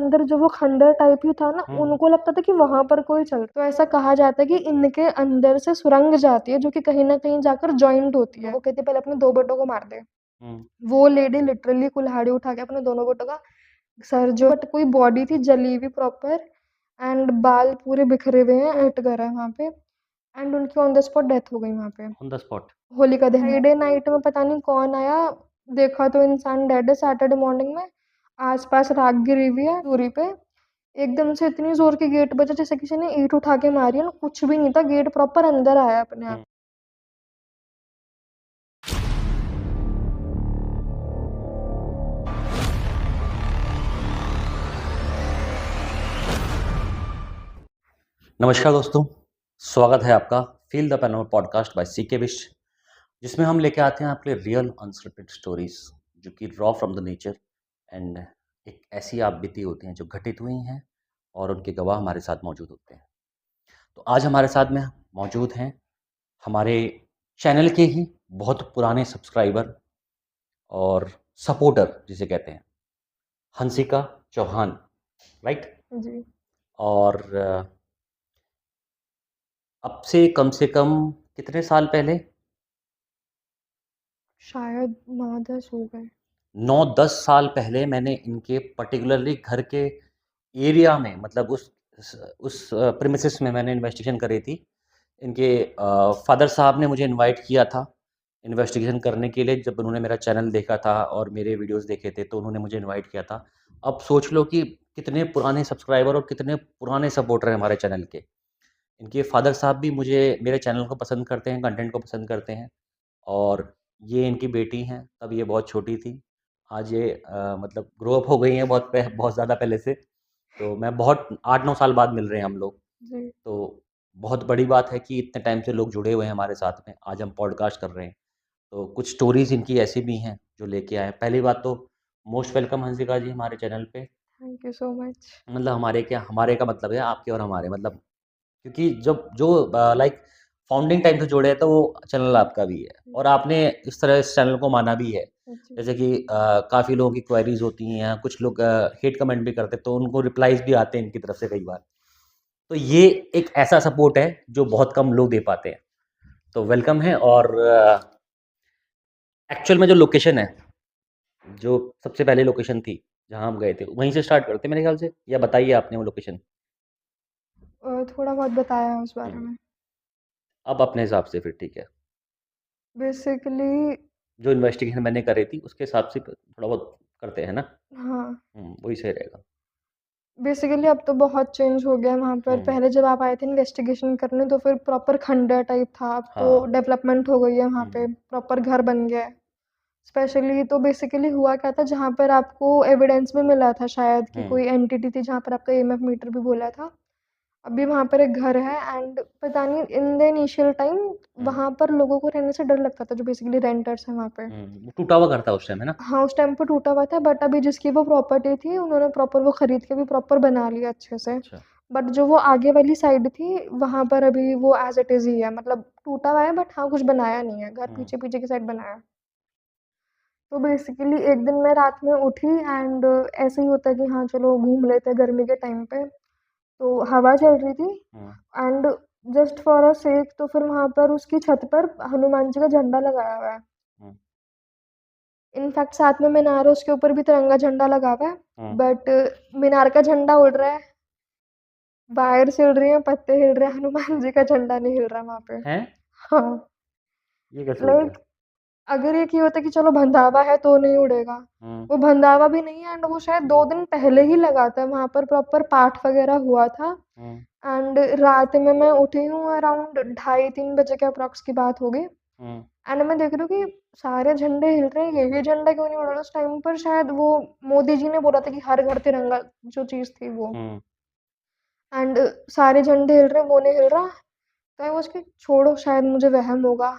अंदर जो वो खंडर टाइप ही था ना, उनको लगता था कि वहां पर कोई चल, तो ऐसा कहा जाता है कि इनके अंदर से सुरंग जाती है जो कि कहीं ना कहीं जाकर जॉइंट होती है। वो कहती है पहले अपने दो बेटों को मार दे। वो लेडी लिटरली कुल्हाड़ी उठा के अपने दोनों बेटों का सर जो, बट कोई बॉडी थी जली हुई प्रॉपर, एंड बाल पूरे बिखरे हुए हैं, हिट कर है वहां पे, एंड उनकी ऑन द स्पॉट डेथ हो गई वहां पे ऑन द स्पॉट। होलिका दहन। फ्राइडे नाइट में पता नहीं कौन आया, देखा तो इंसान डेड है। सैटरडे मॉर्निंग में आसपास राख गिरी हुई है दूरी पे, एकदम से इतनी जोर की गेट बजा जैसे किसी ने ईंट उठा के मारी है ना, कुछ भी नहीं था, गेट प्रॉपर अंदर आया अपने आप। नमस्कार दोस्तों, स्वागत है आपका feel the panorama podcast by CK Vish, जिसमें हम लेके आते हैं आपके लिए रियल अनस्क्रिप्टेड स्टोरीज जो कि raw from the nature and एक ऐसी आप बीती होती हैं जो घटित हुई हैं और उनके गवाह हमारे साथ मौजूद होते हैं। तो आज हमारे साथ में मौजूद हैं हमारे चैनल के ही बहुत पुराने सब्सक्राइबर और सपोर्टर जिसे कहते हैं, हंसिका चौहान, राइट। जी। और अब से कम कितने साल पहले, शायद 9-10 हो गए। 9-10 साल पहले मैंने इनके पर्टिकुलरली घर के एरिया में, मतलब उस प्रीमिसेस में मैंने इन्वेस्टिगेशन करी थी। इनके फादर साहब ने मुझे इनवाइट किया था इन्वेस्टिगेशन करने के लिए। जब उन्होंने मेरा चैनल देखा था और मेरे वीडियोस देखे थे तो उन्होंने मुझे इनवाइट किया था। अब सोच लो कि कितने पुराने सब्सक्राइबर और कितने पुराने सपोर्टर हैं हमारे चैनल के। इनके फादर साहब भी मुझे मेरे चैनल को पसंद करते हैं, कंटेंट को पसंद करते हैं। और ये इनकी बेटी हैं, तब ये बहुत छोटी थी। आज ये मतलब ग्रो अप हो गई हैं बहुत ज़्यादा पहले से। तो मैं बहुत 8-9 साल बाद मिल रहे हैं हम लोग। जी। तो बहुत बड़ी बात है कि इतने टाइम से लोग जुड़े हुए हैं हमारे साथ में। आज हम पॉडकास्ट कर रहे हैं। तो कुछ स्टोरीज़ इनकी ऐसी भी हैं जो लेके आए हैं। पहली बात तो मोस्ट वेलकम हंसिका जी हमारे चैनल पे। Thank you so much. मतलब हमारे का मतलब है आपके और हमारे, मतलब क्योंकि जब जो लाइक फाउंडिंग टाइम से जुड़े हैं तो वो चैनल आपका भी है और आपने इस तरह इस चैनल को माना भी है। जी। जैसे कि काफ़ी लोगों की क्वेरीज होती हैं, कुछ लोग हेट कमेंट भी करते हैं तो उनको रिप्लाईज भी आते हैं इनकी तरफ से कई बार। तो ये एक ऐसा सपोर्ट है जो बहुत कम लोग दे पाते हैं। तो वेलकम है। और एक्चुअल में जो लोकेशन है, जो सबसे पहले लोकेशन थी जहाँ हम गए थे, वहीं से स्टार्ट करते हैं मेरे ख्याल से, या बताइए आपने वो लोकेशन। थोड़ा बहुत बताया है उस बारे में। अब अपने हिसाब से फिर ठीक है, बेसिकली जो इन्वेस्टिगेशन मैंने करी थी उसके हिसाब से थोड़ा बहुत करते हैं ना। हाँ, वही सही रहेगा। बेसिकली अब तो बहुत चेंज हो गया है वहाँ पर। पहले जब आप आए थे इन्वेस्टिगेशन करने तो फिर प्रॉपर खंडर टाइप था, अब तो हाँ। डेवलपमेंट हो गई है वहाँ पे, प्रॉपर घर बन गया है। स्पेशली तो बेसिकली हुआ क्या था, जहाँ पर आपको एविडेंस में मिला था शायद कि कोई एंटिटी थी, जहाँ पर आपका ईएमएफ मीटर भी बोला था। अभी वहाँ पर एक घर है, एंड पता नहीं इन द इनिशियल टाइम वहाँ पर लोगों को रहने से डर लगता था, जो बेसिकली रेंटर्स हैं वहाँ पे। वो टूटा हुआ घर था उस टाइम, है ना। हाँ, उस टाइम पे टूटा हुआ था, बट अभी जिसकी वो प्रॉपर्टी थी उन्होंने प्रॉपर वो खरीद के भी प्रॉपर बना लिया अच्छे से। अच्छा। बट जो वो आगे वाली साइड थी वहाँ पर अभी वो एज इट इज़ ही है, मतलब टूटा हुआ है बट हाँ कुछ बनाया नहीं है, घर पीछे पीछे की साइड बनाया है। तो बेसिकली एक दिन मैं रात में उठी, एंड ऐसे ही होता है कि हाँ चलो घूम लेते हैं गर्मी के टाइम पे, तो हवा चल रही थी, एंड जस्ट फॉर अ सेक तो फिर वहाँ पर उसकी छत पर हनुमान जी का झंडा लगाया हुआ है। इनफैक्ट साथ में मीनार है, उसके ऊपर भी तिरंगा झंडा लगा हुआ है, बट मीनार का झंडा उड़ रहा है, वायर हिल रही है, पत्ते हिल रहे हैं, हनुमान जी का झंडा नहीं हिल रहा वहाँ पे। है। हाँ, ये कैसे हो गया। लाइक अगर ये की होता कि चलो बंधावा है तो नहीं उड़ेगा, वो बंधावा भी नहीं है, एंड वो शायद 2 दिन पहले ही लगा था वहाँ पर, प्रॉपर पाठ वगैरह हुआ था। एंड रात में मैं उठी हूँ अराउंड 2:30-3 बजे के अप्रॉक्स की बात होगी, एंड मैं देख रही हूँ कि सारे झंडे हिल रहे हैं, यही झंडा क्यों नहीं उड़ रहा। उस टाइम पर शायद वो मोदी जी ने बोला था कि हर घर तिरंगा, जो चीज़ थी वो, एंड सारे झंडे हिल रहे हैं, वो नहीं हिल रहा। तो आई वाज़ कि छोड़ो शायद मुझे वहम होगा।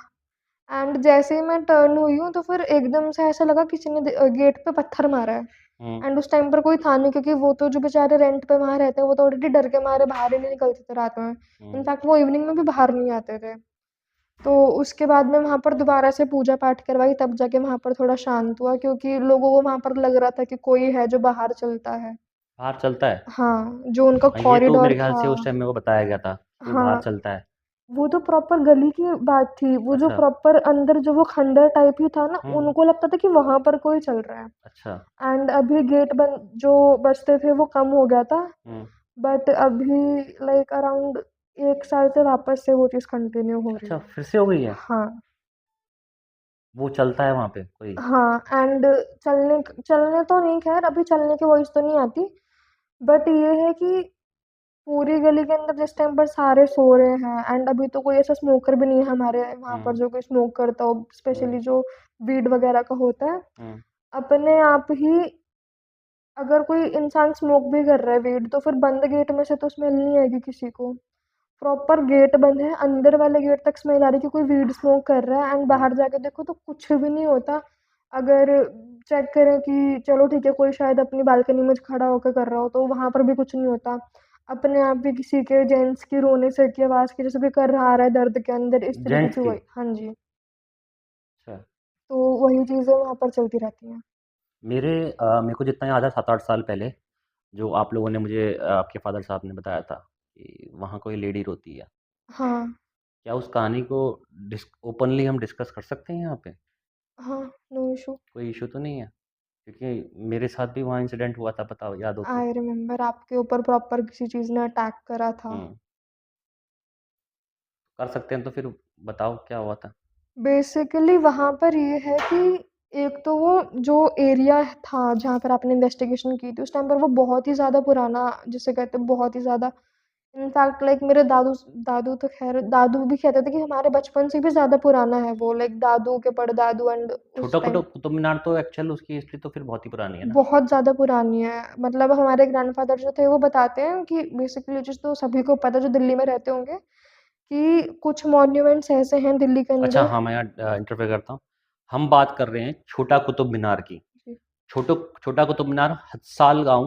एंड जैसे ही मैं टर्न हुई हूँ तो फिर एकदम से ऐसा लगा किसी ने गेट पे पत्थर मारा है, एंड उस टाइम पर कोई था नहीं, क्योंकि वो तो जो बेचारे रेंट पे वहाँ रहते हैं वो तो ऑलरेडी डर के मारे बाहर ही नहीं निकलते थे रात में। इनफैक्ट वो इवनिंग में भी बाहर नहीं आते थे। तो उसके बाद में वहाँ पर दोबारा से पूजा पाठ करवाई, तब जाके वहाँ पर थोड़ा शांत हुआ, क्योंकि लोगों को वहाँ पर लग रहा था कि कोई है जो बाहर चलता है। बाहर चलता है? हाँ, जो उनका हाँ, ये तो कॉरिडोर मेरे ख्याल था। से उस टाइम मेरे को बताया गया था कि वो बाहर हाँ, चलता है। वो तो प्रॉपर गली की बात थी। वो जो अच्छा। प्रॉपर अंदर जो वो खंडर टाइप ही था ना, हुँ, उनको लगता था कि वहाँ पर कोई चल रहा है। अच्छा। एंड अभी गेट बंद जो बजते थे वो कम हो गया था। हुँ, बट अभी लाइक अराउंड 1 साल से वापस से वो चीज़ कंटिन्यू हो रही अच्छा है। फिर से हो गई है? हाँ। वो चलता है वहाँ पे कोई? हाँ, एंड चलने चलने तो नहीं, ख़ैर अभी चलने की वॉइस तो नहीं आती। बट ये है कि पूरी गली के अंदर जिस टाइम पर सारे सो रहे हैं एंड अभी तो कोई ऐसा स्मोकर भी नहीं है हमारे वहाँ पर हुँ, जो कोई स्मोक करता हो, हुँ, स्पेशली जो वीड वगैरह का होता है। हुँ, अपने आप ही अगर कोई इंसान स्मोक भी कर रहा है वीड, तो फिर बंद गेट में से तो स्मेल नहीं आएगी किसी को। प्रॉपर गेट बंद है, अंदर वाले गेट तक स्मेल आ रही है कि कोई वीड स्मोक कर रहा है एंड हुँ। बाहर जाके देखो तो कुछ भी नहीं होता। अगर चेक करें कि चलो ठीक है, कोई शायद अपनी बालकनी में खड़ा होकर कर रहा हो, तो वहाँ पर भी कुछ नहीं होता। अपने आप भी किसी के जेंट्स की रोने से की आवाज़ की जैसे कोई कर रहा आ रहा है दर्द के अंदर, इस तरीके जेंट्स की की? वही, हाँ जी। अच्छा। तो वही चीज़ें वहाँ पर चलती रहती हैं। मेरे को जितना याद है 7-8 साल पहले जो आप लोगों ने मुझे आपके फ़ादर साहब ने बताया था कि वहाँ कोई लेडी रोती है। हाँ, क्या उस कहानी को ओपनली हम डिस्कस कर सकते हैं यहाँ पे? हाँ, नो इश्यू। कोई इश्यू तो नहीं है? क्योंकि मेरे साथ भी वहाँ इंसिडेंट हुआ था, पता याद हो तो? आई रिमेंबर आपके ऊपर प्रॉपर किसी चीज़ ने अटैक करा था। हुँ। कर सकते हैं तो फिर बताओ क्या हुआ था? बेसिकली वहाँ पर ये है कि एक तो वो जो एरिया था जहाँ पर आपने इन्वेस्टिगेशन की थी, उस टाइम पर वो बहुत ही ज़्यादा पुराना, जिसे कहते हैं बहुत ही ज़्यादा, इनफैक्ट लाइक मेरे दादू दादू तो ख़ैर दादू भी कहते थे कि हमारे बचपन से भी ज़्यादा पुराना है वो, लाइक दादू के परदादू एंड उस छोटा टाइम कुतुब मीनार तो एक्चुअल उसकी हिस्ट्री तो फिर बहुत ही पुरानी है ना? बहुत ज़्यादा पुरानी है। मतलब हमारे ग्रैंडफ़ादर जो थे वो बताते हैं कि बेसिकली चीज़ तो सभी को पता है जो दिल्ली में रहते होंगे, कि कुछ मॉन्यूमेंट्स ऐसे हैं दिल्ली के अच्छा अंदर। हाँ, मैं यहाँ इंटरफेयर करता हूँ। हम बात कर रहे हैं छोटा कुतुब मीनार की। जी, छोटो छोटा कुतुब मीनार हदसाल गाँव,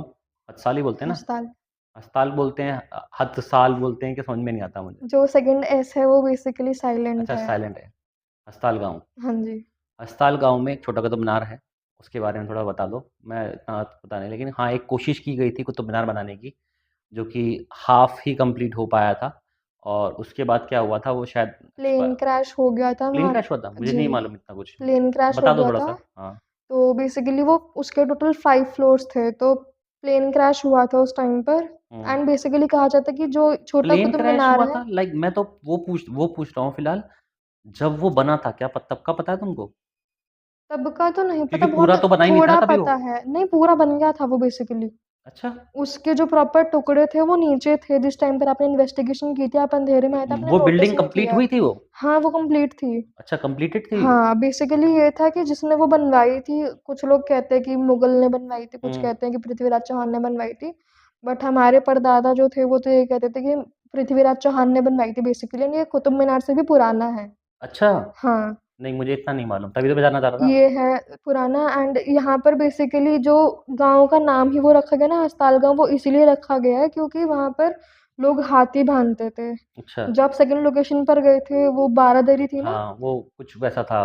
हदसाल ही बोलते हैं ना? हस्ताल। हदसाल बोलते हैं, हदसाल बोलते हैं कि समझ में नहीं आता मुझे। जो सेकंड एस है वो बेसिकली साइलेंट अच्छा है। साइलेंट है, हदसाल गाँव। हाँ जी। हदसाल गाँव में एक छोटा कुतुब मीनार है, उसके बारे में थोड़ा बता दो। मैं इतना पता नहीं, लेकिन हाँ, एक कोशिश की गई थी कुतुब मीनार बनाने की, जो कि हाफ़ ही कंप्लीट हो पाया था और उसके बाद क्या हुआ था वो शायद प्लेन क्रैश हो गया था प्लेन वहाँ। क्रैश हुआ था? मुझे जी, नहीं मालूम इतना कुछ। प्लेन क्रैश हो बता दो गया था। थोड़ा-सा। हाँ। तो बेसिकली वो उसके टोटल 5 फ्लोर्स थे, तो प्लेन क्रैश हुआ था उस टाइम पर। हुँ। एंड बेसिकली कहा जाता है कि जो छोटा प्लेन कुतुब क्रैश मीनार हुआ है, था? लाइक मैं तो वो पूछ रहा हूँ फिलहाल, जब वो बना था क्या तब का पता है तुमको? तब का तो नहीं क्योंकि पता, पूरा बहुत तो बना ही नहीं था थोड़ा ना तभी वो। पता है। नहीं, पूरा बन गया था वो बेसिकली। अच्छा, उसके जो प्रॉपर टुकड़े थे वो नीचे थे जिस टाइम पर आपने इन्वेस्टिगेशन की थी, आप अंधेरे में आए थे, आपने वो नोटिस बिल्डिंग नहीं कंप्लीट किया। हुई थी वो? हाँ, वो कंप्लीट थी। अच्छा कंप्लीटेड थी? हाँ, बेसिकली ये था कि जिसने वो बनवाई थी, कुछ लोग कहते हैं कि मुगल ने बनवाई थी, कुछ हुँ। कहते हैं कि पृथ्वीराज चौहान ने बनवाई थी। बट हमारे परदादा जो थे वो तो ये कहते थे कि पृथ्वीराज चौहान ने बनवाई थी बेसिकली, एंड ये कुतुब मीनार से भी पुराना है। अच्छा, हाँ, नहीं मुझे इतना नहीं मालूम, तभी तो मैं जानना चाह रहा था। ये है पुराना। एंड यहाँ पर बेसिकली जो गाँव का नाम ही वो रखा गया ना हस्ताल गाँव, वो इसीलिए रखा गया है क्योंकि वहाँ पर लोग हाथी बाँधते थे। अच्छा, जब सेकंड लोकेशन पर गए थे, वो बारादरी थी ना? हाँ, वो कुछ वैसा था,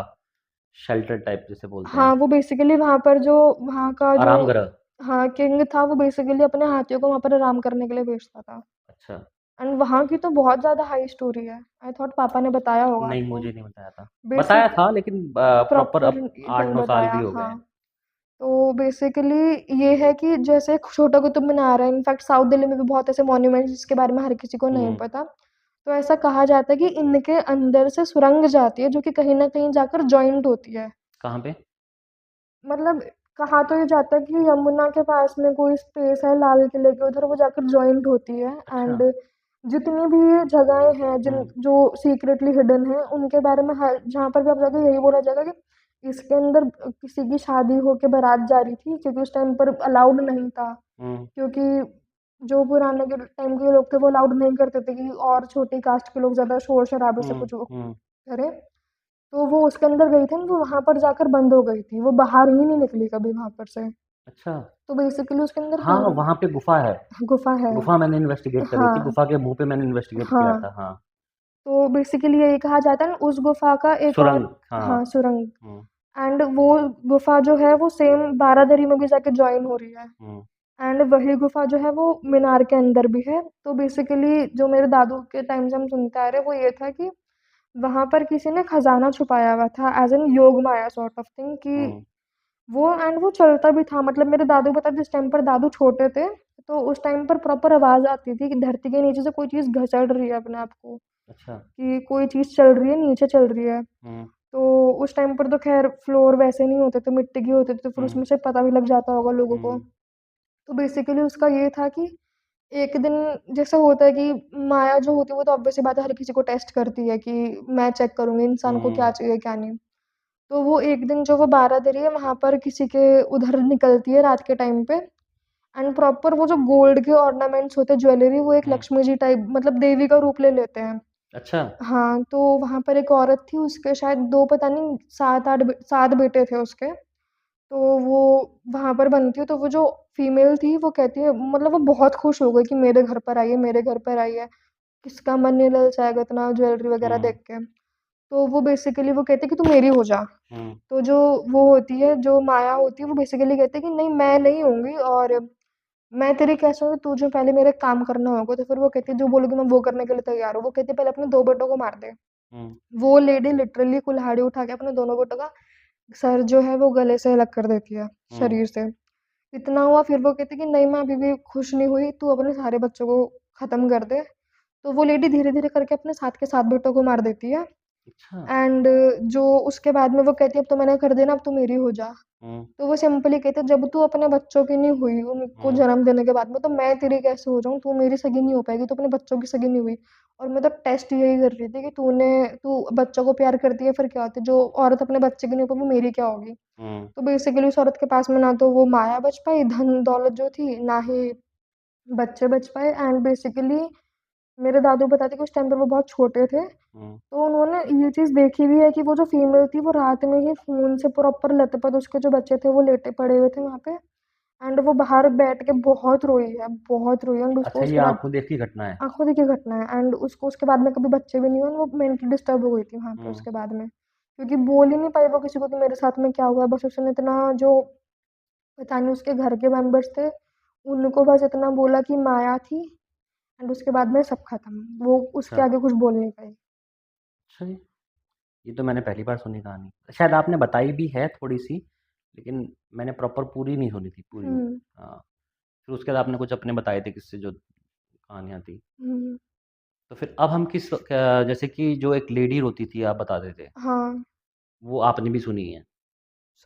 शेल्टर टाइप जिसे बोलते हाँ, हैं, वो बेसिकली वहाँ पर जो वहाँ का जो आराम गृह। हाँ, किंग था वो बेसिकली अपने हाथियों को वहाँ पर आराम करने के लिए भेजता था। अच्छा, एंड वहाँ की तो बहुत ज़्यादा हाई स्टोरी है। आई थॉट पापा ने बताया होगा नहीं आपको। मुझे नहीं बताया था। बताया बेसिक था लेकिन प्रॉपर प्रॉपर अब नहीं 8-9 साल बताया, भी हो गए हाँ। हैं। तो बेसिकली ये है कि जैसे छोटा कुतुब मीनार है, इनफैक्ट साउथ दिल्ली में भी बहुत ऐसे मॉन्यूमेंट्स जिसके बारे में हर किसी को नहीं हुँ, पता। तो ऐसा कहा जाता है कि इनके अंदर से सुरंग जाती है जो कि कहीं न कहीं जाकर जॉइंट होती है। कहाँ पे? मतलब कहा तो ये जाता है कि यमुना के पास में कोई स्पेस है लाल किले के उधर, वो जाकर जॉइंट होती है। अच्छा, एंड जितनी भी ये जगहें हैं जिन हुँ, जो सीक्रेटली हिडन है उनके बारे में हर जहाँ पर भी आप जाओगे यही बोला जाएगा कि इसके अंदर किसी की शादी हो के बारात जा रही थी, क्योंकि उस टाइम पर अलाउड नहीं था। हुँ, क्योंकि जो पुराने के टाइम के लोग थे वो अलाउड नहीं करते थे कि और छोटी कास्ट के लोग ज़्यादा शोर-शराबे से हुँ, कुछ वो हुँ, करें। तो वो उसके अंदर गई थी ना, वो वहाँ पर जाकर बंद हो गई थी। वो बाहर ही नहीं निकली कभी वहाँ पर से। अच्छा। तो बेसिकली उसके अंदर हाँ, वहाँ पे गुफ़ा है। गुफ़ा है। गुफ़ा मैंने इन्वेस्टिगेट करी थी, हाँ, गुफ़ा के मुँह पे मैंने इन्वेस्टिगेट किया हाँ। था, हाँ। तो बेसिकली यही कहा जाता है ना उस गुफ़ा का एक और, सुरंग, हाँ। हाँ, सुरंग। हुँ, एंड वो गुफ़ा जो है वो सेम बारादरी में भी जाके जॉइन हो रही है। हुँ। एंड वही गुफ़ा जो है वो मीनार के अंदर भी है। तो बेसिकली जो मेरे दादू के टाइम से हम सुनते आ रहे हैं वो ये था कि वहाँ पर किसी ने खज़ाना छुपाया हुआ था एज़ एन योग माया सॉर्ट ऑफ थिंग कि हुँ, वो एंड वो चलता भी था। मतलब मेरे दादू बता जिस टाइम पर दादू छोटे थे, तो उस टाइम पर प्रॉपर आवाज़ आती थी कि धरती के नीचे से कोई चीज़ घसड़ रही है अपने आप को, अच्छा। कि कोई चीज़ चल रही है, नीचे चल रही है। हुँ, तो उस टाइम पर तो ख़ैर फ्लोर वैसे नहीं होते थे, मिट्टी के होते थे, तो फिर हुँ, उसमें से पता भी लग जाता होगा लोगों को। हुँ, तो बेसिकली उसका ये था कि एक दिन जैसे होता है कि माया जो होती है वो तो ऑब्वियस सी बात है हर किसी को टेस्ट करती है कि मैं चेक करूँगी इंसान को क्या हुँ, चाहिए क्या नहीं। तो वो एक दिन जो वो बारादरी है वहाँ पर किसी के उधर निकलती है रात के टाइम पे एंड प्रॉपर वो जो गोल्ड के ऑर्नामेंट्स होते हैं ज्वेलरी वो एक हुँ, लक्ष्मी जी टाइप मतलब देवी का रूप ले लेते हैं। अच्छा। हाँ, तो वहाँ पर एक औरत थी उसके शायद 2 पता नहीं 7 बेटे थे उसके। तो वो वहाँ पर बनती है तो वो जो फीमेल थी वो कहती है मतलब वो बहुत खुश हो गई कि मेरे घर पर आई है, मेरे घर पर आई है। किसका मन नहीं ललचाएगा इतना ज्वेलरी वगैरह हुँ, देख के। तो वो बेसिकली वो कहती है कि तू मेरी हो जा। हुँ, तो जो वो होती है, जो माया होती है वो बेसिकली कहती है कि नहीं मैं नहीं होंगी और मैं तेरी कैसे होंगी तुझे पहले मेरा एक काम करना होगा। तो फिर वो कहती है जो बोलोगी मैं वो करने के लिए तैयार हूँ। वो कहती है पहले अपने 2 बेटों को मार दे। हुँ, वो लेडी लिटरली कुल्हाड़ी उठा के अपने दोनों बेटों का सर जो है वो गले से अलग कर देती है, हुँ, शरीर से। इतना हुआ फिर वो कहती है कि नहीं मैं अभी भी खुश नहीं हुई, तू अपने सारे बच्चों को ख़त्म कर दे। तो वो लेडी धीरे-धीरे करके अपने साथ के 7 बेटों को मार देती है। अच्छा। एंड जो उसके बाद में वो कहती है अब तो मैंने कर दिया ना अब तू मेरी हो जा। हुँ, तो वो सिंपली कहते हैं जब तू अपने बच्चों की नहीं हुई उनको हुँ, जन्म देने के बाद में तो मैं तेरी कैसे हो जाऊँ? तू मेरी सगी नहीं हो पाएगी, तू अपने बच्चों की सगी नहीं हुई। और मैं तो टेस्ट यही कर रही थी कि तू बच्चों को प्यार करती है फिर क्या होता है? जो औरत अपने बच्चे की नहीं हो पाई वो मेरी क्या होगी? हुँ, तो बेसिकली उस औरत के पास में ना तो वो माया बच पाई, धन-दौलत जो थी, ना ही बच्चे बच पाए एंड बेसिकली मेरे दादू बताते हैं कि उस टाइम पे वो बहुत छोटे थे। हुँ, तो उन्होंने ये चीज़ देखी भी है कि वो जो फीमेल थी वो रात में ही फ़ोन से प्रॉपर लत-पत उसके जो बच्चे थे वो लेटे पड़े हुए थे वहाँ पे एंड वो बाहर बैठ के बहुत रोई है एंड उसको अच्छा ये उसके बाद आँखों देखी घटना है। आँखों देखी घटना है एंड उसको उसके बाद में कभी बच्चे भी नहीं हुए एंड वो मेंटली डिस्टर्ब हो गई थी वहाँ पे हुँ, उसके बाद में। क्योंकि बोल ही नहीं पाई वो किसी को कि मेरे साथ में क्या हुआ है, बस उसने इतना जो पता नहीं उसके घर के मेंबर्स थे, उनको बस इतना बोला कि माया थी एंड उसके बाद में सब खत्म। वो उसके अच्छा, आगे कुछ बोल नहीं पाई। अच्छा जी। ये तो मैंने पहली बार सुनी कहानी। शायद आपने बताई भी है थोड़ी-सी, लेकिन मैंने प्रॉपर पूरी नहीं सुनी थी पूरी। हुँ, हाँ, फिर उसके बाद आपने कुछ अपने बताए थे किस्से जो कहानियाँ थी। हुँ। तो फिर अब हम जैसे कि जो एक लेडी रोती थी आप बता रहे थे, हाँ, वो आपने भी सुनी है।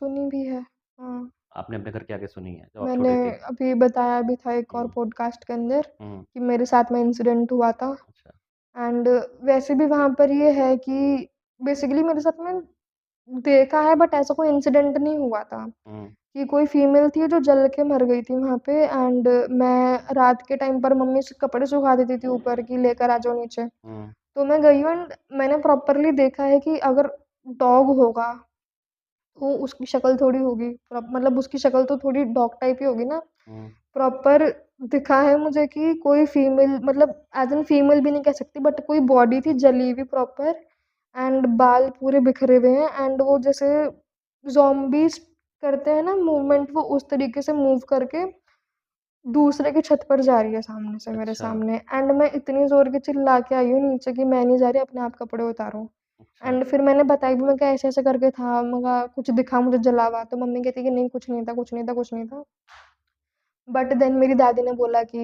सुनी भी है। हाँ, आपने अपने घर के आगे सुनी है, जब आप मैंने छोटे थे। अभी बताया भी था एक और हुँ, पॉडकास्ट के अंदर हुँ, कि मेरे साथ में इंसिडेंट हुआ था अच्छा, एंड वैसे भी वहाँ पर ये है कि बेसिकली मेरे साथ में देखा है बट ऐसा कोई इंसिडेंट नहीं हुआ था। हुँ, कि कोई फीमेल थी जो जल के मर गई थी वहाँ पे एंड मैं रात के टाइम पर मम्मी से कपड़े सुखा देती थी ऊपर कि लेकर आ जाओ नीचे। हुँ, तो मैं गई हूँ एंड मैंने प्रॉपरली देखा है कि अगर डॉग होगा, तो उसकी शक्ल थोड़ी होगी मतलब उसकी शक्ल तो थोड़ी डॉग टाइप ही होगी ना। हुँ, प्रॉपर दिखा है मुझे कि कोई फीमेल मतलब एज़ एन फीमेल भी नहीं कह सकती बट कोई बॉडी थी जली हुई प्रॉपर एंड बाल पूरे बिखरे हुए हैं एंड वो जैसे ज़ॉम्बीज़ करते हैं ना मूवमेंट वो उस तरीके से मूव करके दूसरे की छत पर जा रही है सामने से मेरे अच्छा, सामने एंड मैं इतनी ज़ोर की चिल्ला के आई हूँ नीचे कि मैं नहीं जा रही अपने आप कपड़े उतारो। अच्छा, एंड फिर मैंने बताई भी मैं कहा ऐसे-ऐसे करके था, मैं कहा कुछ दिखा मुझे जला हुआ तो मम्मी कहती है कि नहीं कुछ नहीं था, कुछ नहीं था, कुछ नहीं था। बट देन मेरी दादी ने बोला कि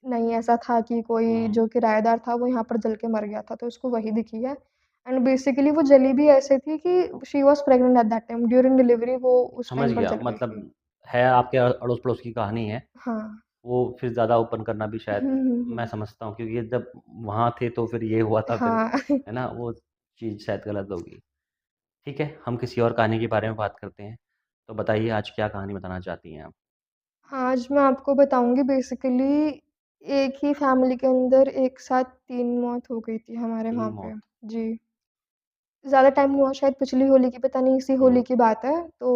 नहीं ऐसा था कि कोई हुँ, जो किराएदार था वो यहाँ पर जल के मर गया था, तो उसको वही दिखी है। एंड बेसिकली वो जली भी ऐसे थी कि she was pregnant at that time during delivery वो उस समझ टाइम पर गया जल गई थी। मतलब है आपके अड़ोस-पड़ोस की कहानी है। हाँ। वो फिर ज़्यादा ओपन करना भी हुँ, शायद हुँ, मैं हुँ। समझता हूँ क्योंकि जब वहाँ थे तो फिर ये हुआ था फिर, हाँ। है ना? वो चीज़ शायद गलत होगी। ठीक है, हम किसी और कहानी के बारे में बात करते हैं। तो बताइए आज क्या कहानी बताना चाहती हैं आप? आज मैं आपको बताऊँगी बेसिकली एक ही फैमिली के अंदर एक साथ 3 मौत हो गई थी हमारे 3 वहाँ पे। मौत। जी। ज़्यादा टाइम नहीं हुआ शायद पिछली होली की पता नहीं इसी होली हुँ, की बात है। तो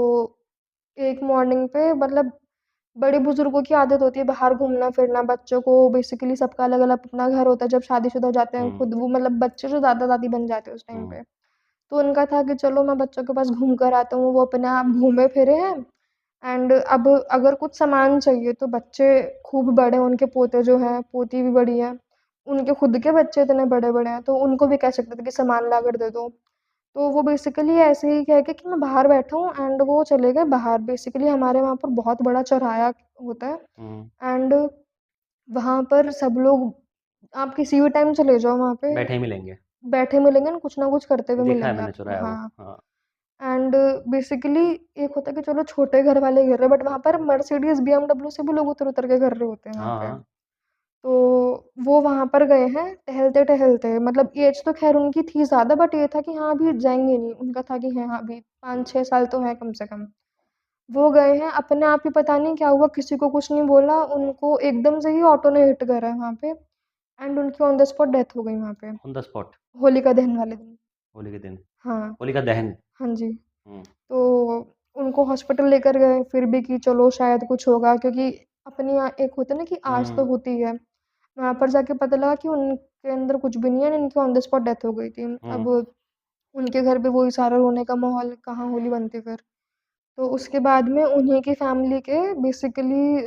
एक मॉर्निंग पे मतलब बड़े-बुज़ुर्गों की आदत होती है बाहर घूमना-फिरना, बच्चों को बेसिकली सबका अलग-अलग अपना घर होता है जब शादीशुदा हो जाते हैं हुँ, खुद वो मतलब बच्चे जो दादा-दादी बन जाते हैं उस टाइम हुँ, पे। तो उनका था कि चलो मैं बच्चों के पास घूम कर आता हूँ, वो अपने आप घूमे-फिरे हैं एंड अब अगर कुछ सामान चाहिए तो बच्चे खूब बड़े हैं, उनके पोते जो हैं, पोती भी बड़ी है, उनके खुद के बच्चे इतने बड़े-बड़े हैं, तो उनको भी कह सकते थे कि सामान लाकर दे दो। तो वो बेसिकली ऐसे ही कह के कि मैं बाहर बैठा हूँ एंड वो चले गए बाहर। बेसिकली हमारे वहाँ पर बहुत बड़ा चौराहा होता है एंड वहाँ पर सब लोग आप किसी भी टाइम चले जाओ वहाँ पे, बैठे ही मिलेंगे। बैठे मिलेंगे ना, कुछ ना कुछ करते हुए देखा है मिलेंगे मैंने आपको। चुराया वो। हाँ। हाँ। एंड बेसिकली एक होता है कि चलो छोटे घर वाले गिर रहे हैं, बट वहाँ पर मर्सिडीज बीएमडब्ल्यू से भी लोग उतर उतर के कर रहे होते हैं वहाँ हाँ, पे। हाँ। तो वो वहाँ पर गए हैं टहलते टहलते, मतलब एज तो खैर उनकी थी ज़्यादा, बट ये था कि हाँ अभी जाएंगे नहीं, उनका था कि हाँ अभी 5-6 साल तो है कम से कम। वो गए हैं, अपने आप ही पता नहीं क्या हुआ, किसी को कुछ नहीं बोला, उनको एकदम से ही ऑटो ने हिट करा है वहाँ पे एंड उनकी ऑन द स्पॉट डेथ हो गई वहाँ पे, ऑन द स्पॉट। होलिका दहन वाले दिन। होली के दिन। हाँ। होलिका दहन। हाँ जी। हुँ। तो उनको हॉस्पिटल लेकर गए, फिर भी कि चलो शायद कुछ होगा, क्योंकि अपनी एक होता है ना कि आस तो होती है। वहाँ पर जाके पता लगा कि उनके अंदर कुछ भी नहीं है, इनकी ऑन द स्पॉट डेथ हो गई थी। अब उनके घर पे वही सारा रोने का माहौल, कहाँ होली बनती फिर। तो उसके बाद में उन्हीं की फैमिली के बेसिकली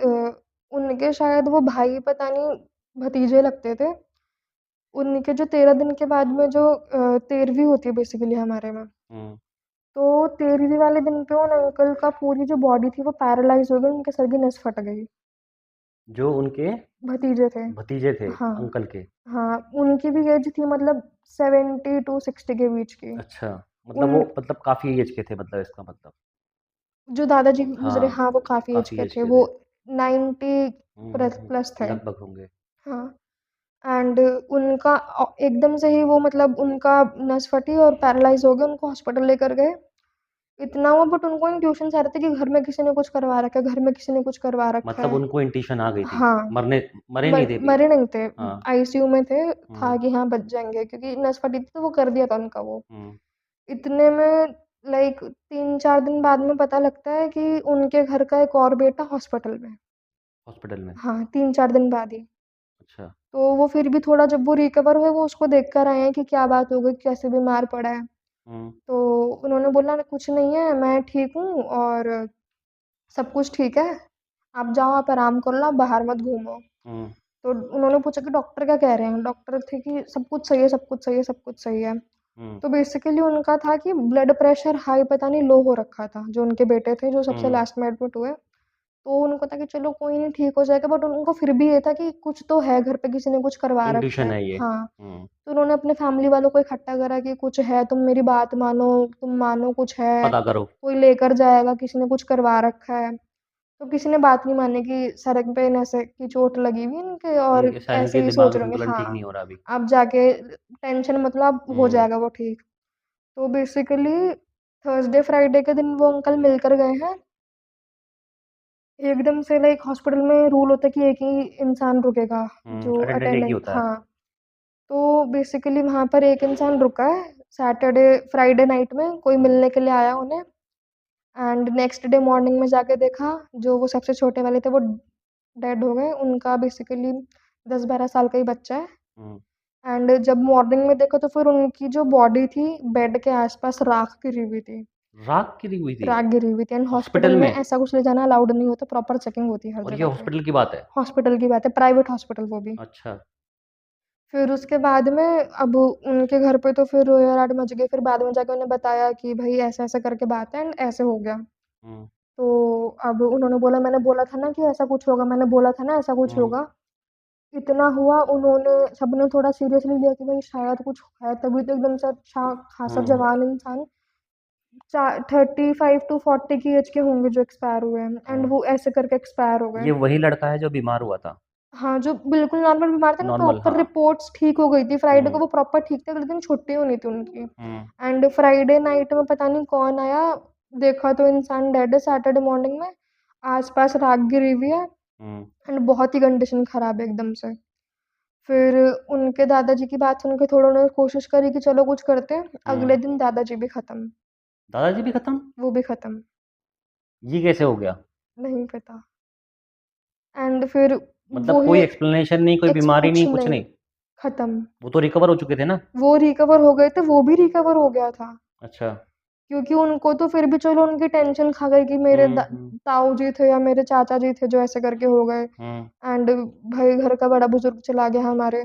उनके शायद वो भाई पता नहीं भतीजे लगते थे। उनके जो 13 दिन के बाद में जो 13वीं होती है बेसिकली हमारे में। हुँ। तो 13वीं वाले दिन पे उन अंकल का पूरी जो बॉडी थी वो पैरालाइज़ हो गई, उनके सर की नस फट गई। जो उनके भतीजे थे। भतीजे थे हाँ। अंकल के। हाँ, उनकी भी एज थी मतलब 70 टू 60 के बीच की। अच्छा, मतलब उन वो मतलब काफ़ी एज के थे, मतलब इसका मतलब। जो दादाजी गुज़रे, हाँ, हाँ, वो काफ़ी एज काफ़ी के एज थे, के वो थे। 90 प्लस प्लस थे। लगभग होंगे। हाँ। एंड उनका एकदम से ही वो मतलब उनका नस फटी और पैरालाइज़ हो गए, उनको हॉस्पिटल लेकर गए। इतना हुआ, बट उनको इंट्यूशंस आ रहे थे कि घर में किसी ने कुछ करवा रखा है, घर में किसी ने कुछ करवा रखा मतलब है। उनको इंट्यूशन आ गई थी। हाँ। मरने मरे नहीं थे अभी। मरे नहीं थे, हाँ। आईसीयू में थे, था हुँ, कि हाँ बच जाएँगे, क्योंकि नस फटी थी तो वो कर दिया था उनका वो। हुँ। इतने में लाइक 3-4 दिन बाद में पता लगता है कि उनके घर का एक और बेटा हॉस्पिटल में। हॉस्पिटल में। हाँ, 3-4 दिन बाद ही। अच्छा। तो वो फिर भी थोड़ा जब वो रिकवर हुए, वो उसको देख कर आए हैं कि क्या बात हो गई, कैसे बीमार पड़ा है। हुँ, तो उन्होंने बोला कुछ नहीं है, मैं ठीक हूँ और सब कुछ ठीक है, आप जाओ, आप आराम कर लो, आप बाहर मत घूमो। हुँ, तो उन्होंने पूछा कि डॉक्टर क्या कह रहे हैं? डॉक्टर थे कि सब कुछ सही है, सब कुछ सही है, सब कुछ सही है। हुँ, तो बेसिकली उनका था कि ब्लड प्रेशर हाई पता नहीं लो हो रखा था, जो उनके बेटे थे, जो सबसे हुँ। लास्ट में एडमिट हुए। तो उनको था कि चलो कोई नहीं, ठीक हो जाएगा, बट उनको फिर भी ये था कि कुछ तो है, घर पे किसी ने कुछ करवा रखा इंट्यूशन है। है ये। हाँ। हुँ। तो उन्होंने अपने फैमिली वालों को इकट्ठा करा कि कुछ है, तुम मेरी बात मानो, तुम मानो कुछ है, पता करो। कोई लेकर जाएगा, किसी ने कुछ करवा रखा है। तो किसी ने बात नहीं मानी कि सर पे नसें की चोट लगी हुई है इनके और इनके शायद ऐसे इनके ही सोच दिमागी रहे होंगे, संतुलन ठीक हाँ, नहीं हो रहा अभी। अब जाके टेंशन मतलब हो हुँ, जाएगा वो ठीक। तो बेसिकली थर्सडे फ्राइडे के दिन वो अंकल मिलकर गए हैं। एकदम से लाइक हॉस्पिटल में रूल होता है कि एक ही इंसान रुकेगा, जो अटेंडेंट एक ही अटेंडेंट, होता है। हाँ। तो बेसिकली वहाँ पर एक इंसान रुका है, सैटरडे फ्राइडे नाइट में कोई हुँ, मिलने के लिए आया उन्हें एंड नेक्स्ट डे मॉर्निंग में जाके देखा, जो वो सबसे छोटे वाले थे वो डेड हो गए। उनका बेसिकली 10-12 साल का ही बच्चा है। हुँ। एंड जब मॉर्निंग में देखा तो फिर उनकी जो बॉडी थी, बेड के आस-पास राख गिरी हुई थी। राख गिरी हुई थी? राख गिरी हुई थी एंड हॉस्पिटल हॉस्पिटल में में? ऐसा कुछ ले जाना अलाउड नहीं होता, प्रॉपर चेकिंग होती है हर और ये जगह पे। हॉस्पिटल की बात है? हॉस्पिटल की बात है, प्राइवेट हॉस्पिटल वो भी। अच्छा। फिर उसके बाद में अब उनके घर पे तो फिर रोया-राट मच गई, फिर बाद में जाके उन्हें बताया कि भई ऐसा-ऐसा करके बात है एंड ऐसे हो गया। हुँ, तो अब उन्होंने बोला, मैंने बोला था ना कि ऐसा कुछ होगा, मैंने बोला था ना ऐसा कुछ हुँ, होगा। इतना हुआ, उन्होंने सबने थोड़ा सीरियसली लिया कि भाई शायद कुछ है, तभी तो एकदम से अच्छा खासा हुँ। जवान इंसान 35 टू 40 की एज के होंगे जो एक्सपायर हुए हैं एंड हुँ। वो ऐसे करके एक्सपायर हो गए। ये वही लड़का है जो बीमार हुआ था? हाँ, जो बिल्कुल नॉर्मल बीमार था ना, नॉर्मल, प्रॉपर हाँ। रिपोर्ट्स ठीक हो गई थी, फ्राइडे को हुँ, वो प्रॉपर ठीक थे, अगले दिन छुट्टी होनी थी उनकी। हुँ, एंड फ्राइडे नाइट में पता नहीं कौन आया, देखा तो इंसान डेड है, सैटरडे मॉर्निंग में आस-पास राख गिरी हुई है हुँ, एंड बहुत ही कंडीशन खराब है एकदम से। फिर उनके दादाजी की बात सुन के थोड़ा उन्होंने कोशिश करी कि चलो कुछ करते हैं, हुँ। अगले दिन दादाजी भी खत्म, दादाजी भी खत्म? वो भी खत्म, ये कैसे हो गया? नहीं पता। एंड फिर मतलब वो ही कोई एक्सप्लेनेशन नहीं, कोई बीमारी कुछ नहीं, कुछ नहीं, नहीं? खत्म। वो तो रिकवर हो चुके थे ना? वो रिकवर हो गए थे, वो भी रिकवर हो गया था। अच्छा। क्योंकि उनको तो फिर भी चलो उनकी टेंशन खा गई कि मेरे ताऊ जी थे या मेरे चाचा जी थे जो ऐसे करके हो गए, एंड भाई घर का बड़ा बुजुर्ग चला गया हमारे।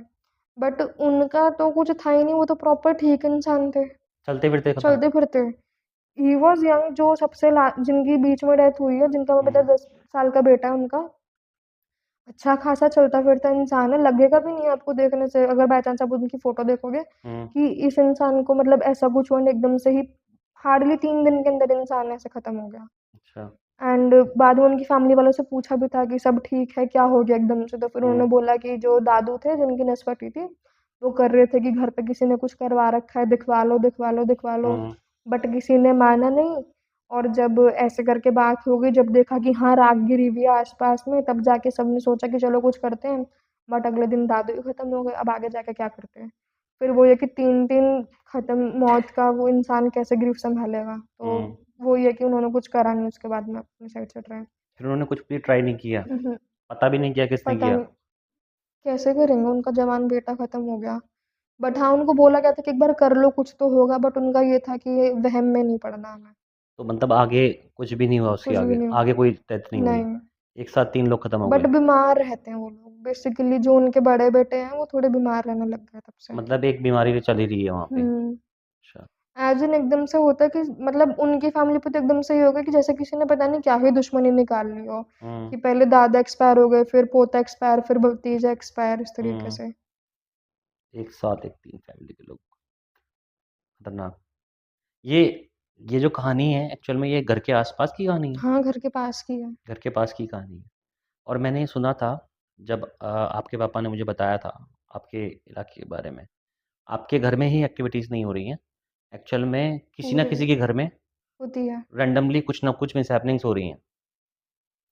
बट उनका तो कुछ था ही नहीं, वो तो प्रॉपर ठीक इंसान थे, चलते फिरते खत्म। चलते फिरते। ही वॉज यंग, जो सबसे जिनकी बीच में डेथ हुई है, जिनका मैं बता 10 साल का बेटा है उनका, अच्छा खासा चलता फिरता इंसान है, लगेगा भी नहीं आपको देखने से, अगर बाय चांस आप उनकी फोटो देखोगे कि इस इंसान को मतलब ऐसा कुछ हुआ एकदम से ही, हार्डली 3 दिन के अंदर इंसान ऐसे खत्म हो गया। अच्छा। एंड बाद में उनकी फैमिली वालों से पूछा भी था कि सब ठीक है, क्या हो गया एकदम से, तो फिर उन्होंने बोला कि जो दादू थे जिनकी नस फटी थी, वो कर रहे थे कि घर पे किसी ने कुछ करवा रखा है, दिखवा लो दिखवा लो दिखवा लो, बट किसी ने माना नहीं। और जब ऐसे करके बात हो गई, जब देखा कि हाँ राख गिरी हुई है आसपास में, तब जाके सबने सोचा कि चलो कुछ करते हैं, बट अगले दिन दादू ही खत्म हो गए। अब आगे जाके क्या करते हैं? फिर वो ये कि 3 दिन खत्म मौत का, वो इंसान कैसे ग्रीफ संभालेगा? तो वो ये कि उन्होंने कुछ करा नहीं, उसके बाद में अपनी साइड से ट्राई। फिर उन्होंने कुछ भी ट्राई नहीं किया, हम्म, पता भी नहीं किया किसने पता किया। नहीं कैसे करेंगे, उनका जवान बेटा खत्म हो गया। बट हाँ, उनको बोला गया था कि एक बार कर लो कुछ तो होगा, बट उनका ये था कि ये वहम में नहीं पड़ना हमें। तो मतलब आगे कुछ भी नहीं हुआ उसके कुछ भी आगे, नहीं, आगे कोई डेथ नहीं हुई। नहीं। एक साथ 3 लोग खत्म हो बट गए। बीमार रहते हैं वो लोग बेसिकली, जो उनके बड़े बेटे हैं वो थोड़े बीमार रहने लग गए तब से। मतलब एक बीमारी तो चल ही रही है वहाँ पे। हम्म। अच्छा। एज इन एकदम से होता है कि मतलब उनकी फैमिली पे तो एकदम से ही हो गया कि जैसे किसी ने पता नहीं क्या ही दुश्मनी निकाल ली हो, कि पहले दादा एक्सपायर हो गए, फिर पोता एक्सपायर, फिर भतीजा एक्सपायर, इस तरीके से। एक साथ एक 3 फैमिली के लोग, खतरनाक। ये ये जो कहानी है एक्चुअल में ये घर के आसपास की कहानी है। हाँ, घर के पास की है। घर के पास की कहानी है। और मैंने सुना था जब आपके पापा ने मुझे बताया था आपके इलाके के बारे में, आपके घर में ही एक्टिविटीज़ नहीं हो रही हैं, एक्चुअल में किसी हो ना रही किसी है, के घर में होती है। रैंडमली कुछ ना कुछ मिसहैपनिंग्स हो रही हैं।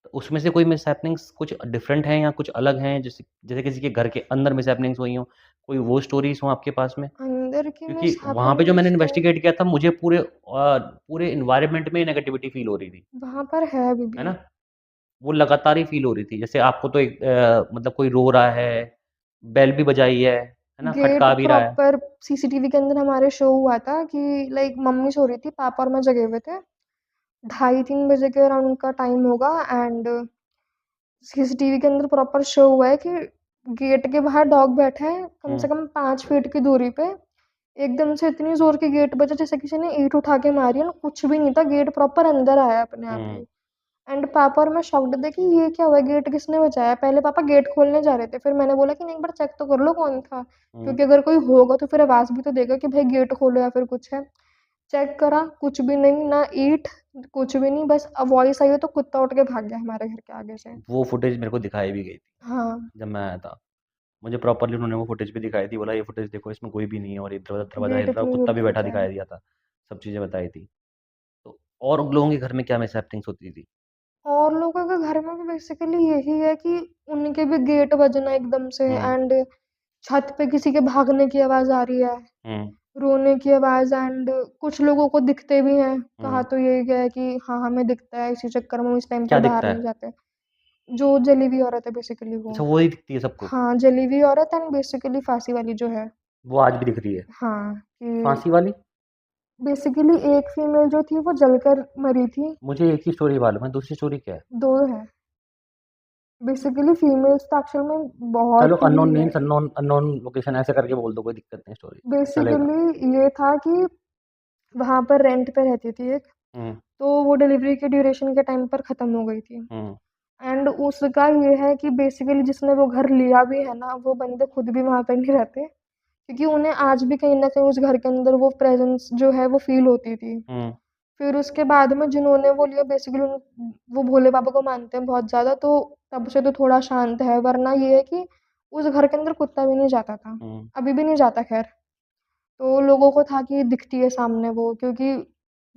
तो उसमें से कोई मिसहैपनिंग्स कुछ डिफरेंट हैं या कुछ अलग हैं, जैसे जैसे किसी के घर के अंदर मिसहैपनिंग्स हुई हों, कोई वो स्टोरीज़ हों आपके पास में? अंदर की क्योंकि मिस वहाँ पे जो मैंने हैपनिंग्स तो इन्वेस्टिगेट किया था मुझे पूरे एनवायरनमेंट में नेगेटिविटी फ़ील हो रही थी, वहां पर है अभी है भी। ना? वो लगातार ही फ़ील हो रही थी। जैसे आपको तो एक मतलब कोई रो रहा है, बेल भी बजाई है ना? गेट खटका भी रहा है। प्रॉपर सीसीटीवी के अंदर हमारे शो हुआ था कि लाइक मम्मी सो रही थी, पापा और मैं जगे हुए थे, 2:30-3 बजे के अराउंड का टाइम होगा। एंड सीसीटीवी के अंदर प्रॉपर शो हुआ है कि गेट के बाहर डॉग बैठा है कम से कम 5 फीट की दूरी पे। एकदम से इतनी जोर की गेट बजा जैसे किसी ने ईंट उठा के मारी है ना, कुछ भी नहीं था, गेट प्रॉपर अंदर आया अपने आप हुँ, ही। एंड पापा और मैं शॉक्ड थे कि ये क्या हुआ, गेट किसने बचाया? पहले पापा गेट खोलने जा रहे थे, फिर मैंने बोला कि नहीं एक बार चेक तो कर लो कौन था, हुँ। क्योंकि अगर कोई होगा तो फिर आवाज भी तो देगा कि भाई गेट खोलो या फिर कुछ है। चेक करा, कुछ भी नहीं, ना ईंट, कुछ भी नहीं, बस वॉइस आई हो तो कुत्ता उठ के भाग गया हमारे घर के आगे से। वो फुटेज मेरे को दिखाई भी गई थी, हाँ, जब मैं आया था। मुझे प्रॉपर्ली उन्होंने वो फुटेज भी दिखाई थी, बोला ये फुटेज देखो इसमें कोई भी नहीं है और इधर दरवाज़ा गेट हिल रहा है, इतनी कुत्ता दूर भी पे बैठा बचा है। दिखाई दिया था, सब चीज़ें बताई थी। तो और लोगों के घर में क्या मिसहैपनिंग्स होती थी? और लोगों के घर में भी बेसिकली यही है कि उनके भी गेट बजना एकदम से, हुँ, एंड छत पे किसी के भागने की आवाज आ रही है, हुँ, रोने की आवाज। एंड कुछ लोगों को दिखते भी हैं, कहा हुँ। तो यही गया है कि हाँ हमें दिखता है, इसी चक्कर में हम इस टाइम पे क्या बाहर दिखता नहीं है? जाते। जो जली हुई औरत है बेसिकली वो। अच्छा वो ही दिखती है सबको? हाँ, जली हुई औरत एंड बेसिकली फांसी वाली जो है। वो आज भी दिख रही है? हाँ, कि फांसी वाली? बेसिकली एक फीमेल जो थी वो जलकर मरी थी। मुझे एक ही स्टोरी मालूम है, दूसरी स्टोरी क्या है? दो है बेसिकली, फीमेल्स तो एक्चुअल में चलो बहुत अननोन ही है। नेम्स, अननोन अननोन लोकेशन ऐसे करके बोल दो, कोई दिक्कत नहीं स्टोरी, चलेगा। बेसिकली ये था कि वहां पर रेंट पे रहती थी एक, हुँ, तो वो डिलीवरी के ड्यूरेशन के टाइम पर खत्म हो गई थी। हुँ, एंड उसका ये है कि बेसिकली जिसने वो घर लिया भी है ना, वो बंदे खुद भी वहां पर नहीं रहते, क्योंकि उन्हें आज भी कहीं ना कहीं उस घर के अंदर वो प्रेजेंस जो है वो फील होती थी। हुँ, फिर उसके बाद में जिन्होंने वो लिया बेसिकली वो भोले बाबा को मानते हैं बहुत ज्यादा, तो तब से तो थोड़ा शांत है, वरना ये है कि उस घर के अंदर कुत्ता भी नहीं जाता था, हुँ। अभी भी नहीं जाता खैर। तो लोगों को था कि दिखती है सामने वो, क्योंकि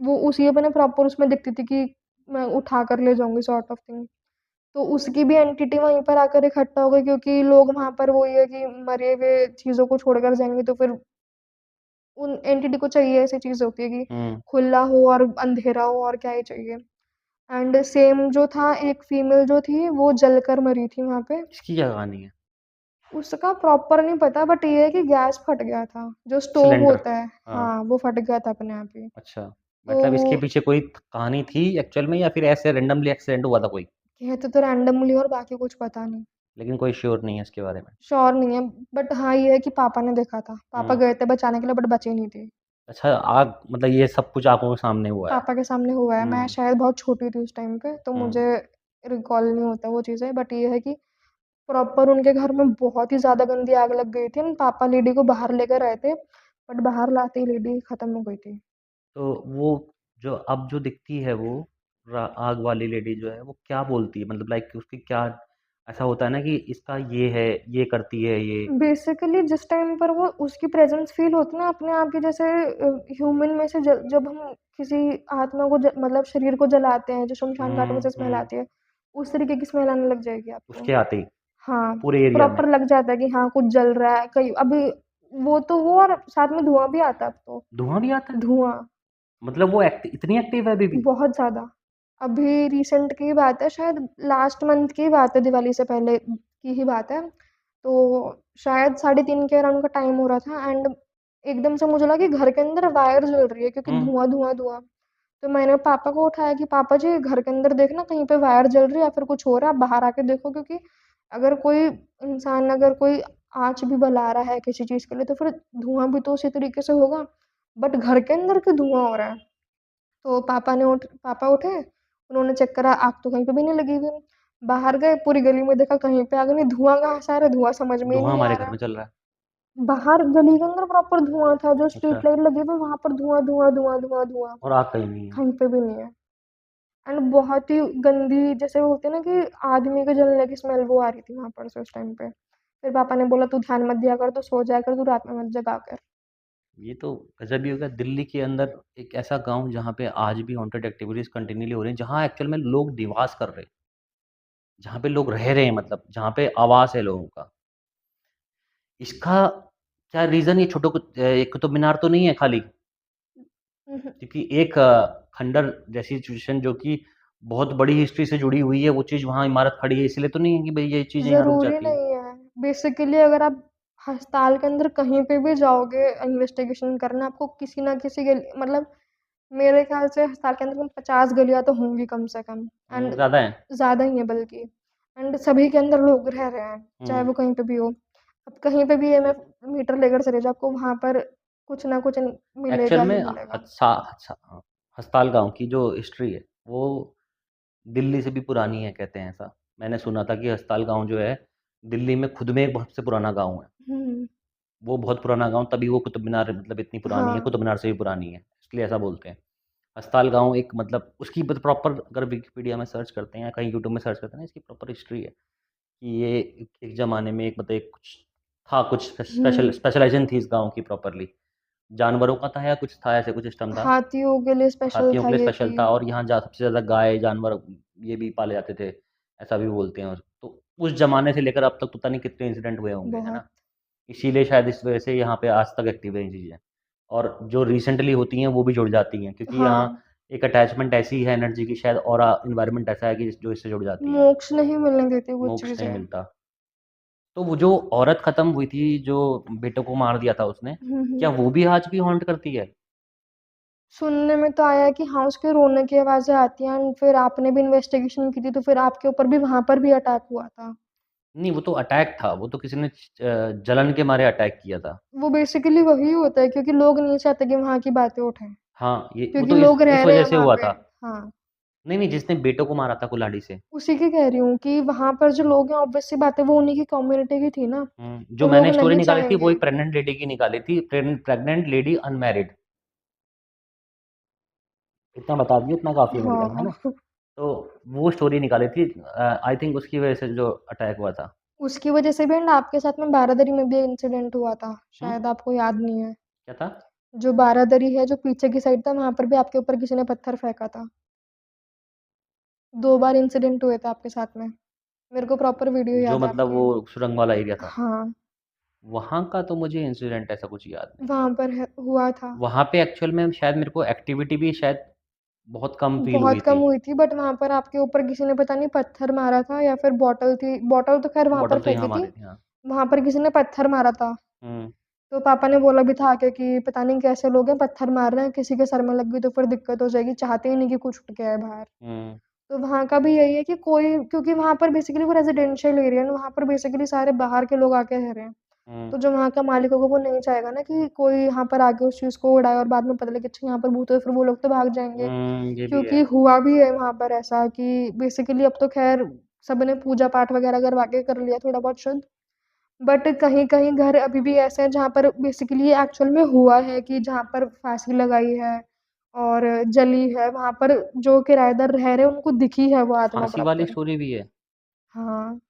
वो उसी अपने प्रॉपर उसमें दिखती थी कि मैं उठा कर ले जाऊंगी सॉर्ट ऑफ थिंग। तो उसकी भी एंटिटी वहीं पर आकर इकट्ठा हो गई, क्योंकि लोग वहां पर वो ये है कि मरे हुए चीजों को छोड़कर जाएंगे, तो फिर उन एंटिटी को चाहिए ऐसी चीज होती है कि हुँ, खुला हो और अंधेरा हो, और क्या ही चाहिए। एंड सेम जो था, एक फीमेल जो थी वो जलकर मरी थी वहां पे। इसकी क्या कहानी है? उसका प्रॉपर नहीं पता, बट ये है कि गैस फट गया था, जो स्टोव सिलेंडर? होता है, हाँ, हाँ वो फट गया था अपने आप ही। अच्छा। तो मतलब वो इसके पीछे कोई कहानी थी एक्चुअल में या फिर ऐसे रैंडमली एक्सीडेंट हुआ था कोई? कहते तो रैंडमली और बाकी कुछ पता नहीं। लेकिन कोई श्योर नहीं है इसके बारे में? श्योर नहीं है, बट हाँ, ये है कि पापा ने देखा था। पापा हुँ। गए थे बचाने के लिए बट बचे नहीं थे। अच्छा, आग मतलब ये सब कुछ आँखों के सामने हुआ है। पापा के सामने हुआ है। मैं हुँ, शायद बहुत छोटी थी उस टाइम पे, तो हुँ। मुझे रिकॉल नहीं होता वो चीज़ें, बट ये है कि प्रॉपर उनके घर में बहुत ही ज़्यादा गंदी आग लग गई थी। पापा लेडी को बाहर लेकर आए थे, बट बाहर लाते ही लेडी खत्म हो गई थी। तो वो जो अब जो दिखती है वो आग वाली लेडी जो है वो क्या बोलती है, मतलब लाइक उसकी क्या ऐसा होता है ना कि इसका ये है, ये करती है ये। बेसिकली जिस टाइम पर वो उसकी प्रेज़ेंस फ़ील होती है ना अपने आप की, जैसे ह्यूमन में से ज जब हम किसी आत्मा को मतलब शरीर को जलाते हैं, जो शमशान घाट में से स्मेल आती है, उस तरीके की स्मेल आने लग जाएगी आपको। उसके आते ही हाँ, पूरे एरिया में प्रॉपर लग जाता है कि हाँ, कुछ जल रहा है। कहीं अभी वो तो वो और साथ में धुआँ भी आता है अब तो। धुआं भी आता है? धुआँ, मतलब वो इतनी एक्टिव है अभी भी? बहुत ज़्यादा। अभी रिसेंट की बात है, शायद लास्ट मंथ की बात है, दिवाली से पहले की ही बात है। तो शायद 3:30 के अराउंड का टाइम हो रहा था एंड एकदम से मुझे लगा कि घर के अंदर वायर जल रही है, क्योंकि हम्म। धुआँ, धुआँ, धुआँ। तो मैंने पापा को उठाया कि पापा जी, घर के अंदर देखना कहीं पे वायर जल रही है या फिर कुछ हो रहा है, आप बाहर आके देखो, क्योंकि अगर कोई इंसान अगर कोई आँच भी बला रहा है किसी चीज़ के लिए तो फिर धुआँ भी तो उसी तरीके से होगा। बट घर के अंदर क्यों धुआँ हो रहा है? तो पापा उठे, उन्होंने चेक करा, आग तो कहीं पे भी नहीं लगी हुई। बाहर गए, पूरी गली में देखा, कहीं पे आग नहीं, धुआँ कहाँ से आ रहा है, धुआँ समझ में ही धुआं नहीं आ हमारे घर रहा। में चल रहा है? बाहर गली के अंदर प्रॉपर धुआँ था, जो अच्छा। स्ट्रीट लाइट लगी हुई वहाँ पर धुआँ, धुआँ, धुआँ, धुआँ, धुआँ, और आग कहीं नहीं है? कहीं पे भी नहीं है। एंड बहुत ही गंदी, जैसे वो होती है ना कि आदमी के जलने की स्मेल, वो आ रही थी वहाँ पर से उस टाइम पे। फिर पापा ने बोला, "तू ध्यान मत दिया कर, तू सो जाया कर, तू रात में मत जगा कर।" ये तो गजब ही हो गया। दिल्ली के अंदर एक ऐसा गांव जहाँ पे आज भी हॉन्टेड एक्टिविटीज कंटिन्यूली हो रही हैं, जहाँ एक्चुअल में लोग निवास कर रहे हैं, जहाँ पे लोग रह रहे हैं, मतलब जहाँ पे आवास है लोगों का। इसका क्या रीज़न? ये छोटो एक कुतुब मीनार तो नहीं है खाली? हुँ, हुँ। क्योंकि एक खंडर जैसी सिचुएशन जो कि बहुत बड़ी हिस्ट्री से जुड़ी हुई है, वो चीज़ वहाँ इमारत खड़ी है, इसलिए तो नहीं है कि भई ये चीज़ें यहाँ रुक ज़रूरी जाती हैं। नहीं है। बेसिकली अगर आप अस्पताल के अंदर कहीं पे भी जाओगे इन्वेस्टिगेशन करने, आपको किसी ना किसी गली, मतलब मेरे ख़्याल से अस्पताल के अंदर 50 गलियाँ तो होंगी कम से कम, एंड ज़्यादा है। ज़्यादा ही है बल्कि। एंड सभी के अंदर लोग रह रहे हैं, चाहे हुँ। वो कहीं पे भी हो। अब कहीं पे भी ईएमएफ मीटर लेकर चले जाओ, आपको वहाँ पर कुछ ना कुछ मिलेगा एक्चुअल ही में मिलेगा। हस्ताल गाँव की जो हिस्ट्री है, वो दिल्ली से भी पुरानी है कहते हैं ऐसा। मैंने सुना था कि हस्ताल गाँव जो है, दिल्ली में खुद में एक बहुत से पुराना गाँव है। हुँ, वो बहुत पुराना गाँव, तभी वो कुतुब मीनार मतलब इतनी पुरानी है, हाँ। कुतुब मीनार से भी पुरानी है, इसलिए ऐसा बोलते हैं। हस्ताल गाँव एक मतलब उसकी प्रॉपर अगर विकिपीडिया में सर्च करते हैं या कहीं यूट्यूब में सर्च करते हैं ना, इसकी प्रॉपर हिस्ट्री है कि ये एक ज़माने में एक मतलब एक कुछ था, कुछ हुँ, स्पेशलाइज़ेशन थी इस गाँव की प्रॉपरली। जानवरों का था या कुछ था, ऐसे कुछ सिस्टम था। हाथियों के लिए स्पेशल हाथियों था के लिए ये स्पेशल कि था और यहाँ सबसे ज़्यादा गाय, जानवर ये भी पाले जाते थे, ऐसा भी बोलते हैं। तो उस ज़माने से लेकर अब तक पता नहीं कितने इंसिडेंट हुए होंगे, है बहुत। ना? इसीलिए शायद इस वजह से यहाँ पे आज तक एक्टिव है ये चीज़ें। और जो रिसेंटली होती हैं वो भी जुड़ जाती हैं, क्योंकि यहाँ हाँ, एक अटैचमेंट ऐसी है एनर्जी की, शायद ऑरा एनवायरनमेंट ऐसा है कि जो इससे जुड़ जाती हैं, मोक्ष नहीं मिलने देती वो मोक्ष नहीं चीज़ें। मिलता। तो वो जो औरत ख़त्म हुई थी, जो बेटों को मार दिया था उसने, हुँ, क्या हुँ। वो भी आज भी हॉन्ट करती है? सुनने में तो आया है कि हाँ, उसके रोने की आवाज़ें आती हैं एंड फिर आपने भी इन्वेस्टिगेशन की थी, तो फिर आपके ऊपर भी वहाँ पर भी अटैक हुआ था। नहीं, वो तो अटैक था, वो तो किसी ने जलन के मारे अटैक किया था। वो बेसिकली वही होता है, क्योंकि लोग नहीं चाहते कि वहाँ की बातें उठें, हाँ, ये वो क्योंकि तो लोग रह इस रहे वजह हैं से वहाँ हुआ पे। था। हाँ, नहीं, नहीं, जिसने बेटों को मारा था कुल्हाड़ी से। उसी की कह रही हूँ कि वहाँ पर जो लोग हैं, ऑब्वियस सी बात है, वो उन्हीं की कम्युनिटी की थी ना, जो तो मैंने लोग स्टोरी नहीं निकाली थी वो चाहेंगे। एक प्रेग्नेंट लेडी की निकाली थी, प्रेग्नेंट लेडी अनमैरिड। इतना बता दिया, इतना काफ़ी है मेरे लिए, है हाँ, ना? तो वो स्टोरी निकाली थी, आई थिंक उसकी वजह से जो अटैक हुआ था। उसकी वजह से भी एंड आपके साथ में बारादरी में भी इंसिडेंट हुआ था, हुँ, शायद आपको याद नहीं है। क्या था? जो बारादरी है, जो पीछे की साइड था, वहाँ पर भी आपके ऊपर किसी ने पत्थर फेंका था। 2 बार इंसिडेंट हुए थे आपके साथ में। मेरे को प्रॉपर वीडियो जो याद है मतलब आपकी। वो सुरंग वाला एरिया था। हाँ, वहाँ का तो मुझे इंसिडेंट ऐसा कुछ याद नहीं है। वहाँ पर है हुआ था। वहाँ पे एक्चुअल में शायद मेरे को एक्टिविटी भी शायद बहुत कम फ़ील हुई बहुत कम थी। हुई थी, बट वहाँ पर आपके ऊपर किसी ने पता नहीं पत्थर मारा था या फिर बॉटल थी, बॉटल तो ख़ैर वहाँ पर बॉटल तो यहाँ फेंकी थी। मारी थी, हाँ। वहाँ पर किसी ने पत्थर मारा था। हुँ। तो पापा ने बोला भी था आके कि पता नहीं कैसे लोग हैं, पत्थर मार रहे हैं, किसी के सर में लग गई तो फिर दिक्कत हो जाएगी, चाहते ही नहीं कि कुछ उठ के आए बाहर। तो वहाँ का भी यही है कि कोई, क्योंकि वहाँ पर बेसिकली वो रेज़िडेंशियल एरिया है, वहाँ पर बेसिकली सारे बाहर के लोग आके रह रहे हैं। तो जो वहाँ का मालिक होगा वो नहीं चाहेगा ना कि कोई यहाँ पर आके उस चीज़ को उड़ाए और बाद में पता लगे अच्छा यहाँ पर भूत है, फिर वो लोग तो भाग जाएँगे। ये भी क्योंकि है। हुआ भी है वहाँ पर ऐसा कि बेसिकली अब तो ख़ैर सबने पूजा-पाठ वग़ैरह करवा के कर लिया थोड़ा बहुत शुद्ध। बट कहीं-कहीं घर अभी भी ऐसे हैं जहाँ पर बेसिकली ये एक्चुअल में हुआ है कि जहाँ पर फांसी लगाई है और जली है, वहाँ पर जो किराएदार रह रहे हैं उनको दिखी है वो आत्मा फांसी वाली प्रॉपर। स्टोरी भी है? हाँ,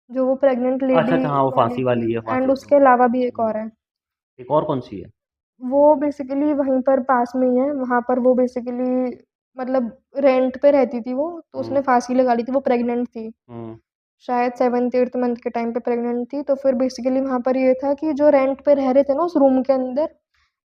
जो वो प्रेग्नेंट अच्छा, लेडी अच्छा, हाँ, वो वाली फांसी थी वाली है, एंड फांसी। उसके अलावा भी एक और है। एक और कौन-सी है? वो बेसिकली वहीं पर पास में ही है, वहाँ पर वो बेसिकली मतलब रेंट पे रहती थी वो, तो उसने हुँ, फांसी लगा ली थी, वो प्रेग्नेंट थी। हुँ, शायद 7th-8th मंथ के टाइम पे प्रेग्नेंट थी, तो फिर बेसिकली वहाँ पर ये था कि जो रेंट पे रह रहे थे ना उस रूम के अंदर,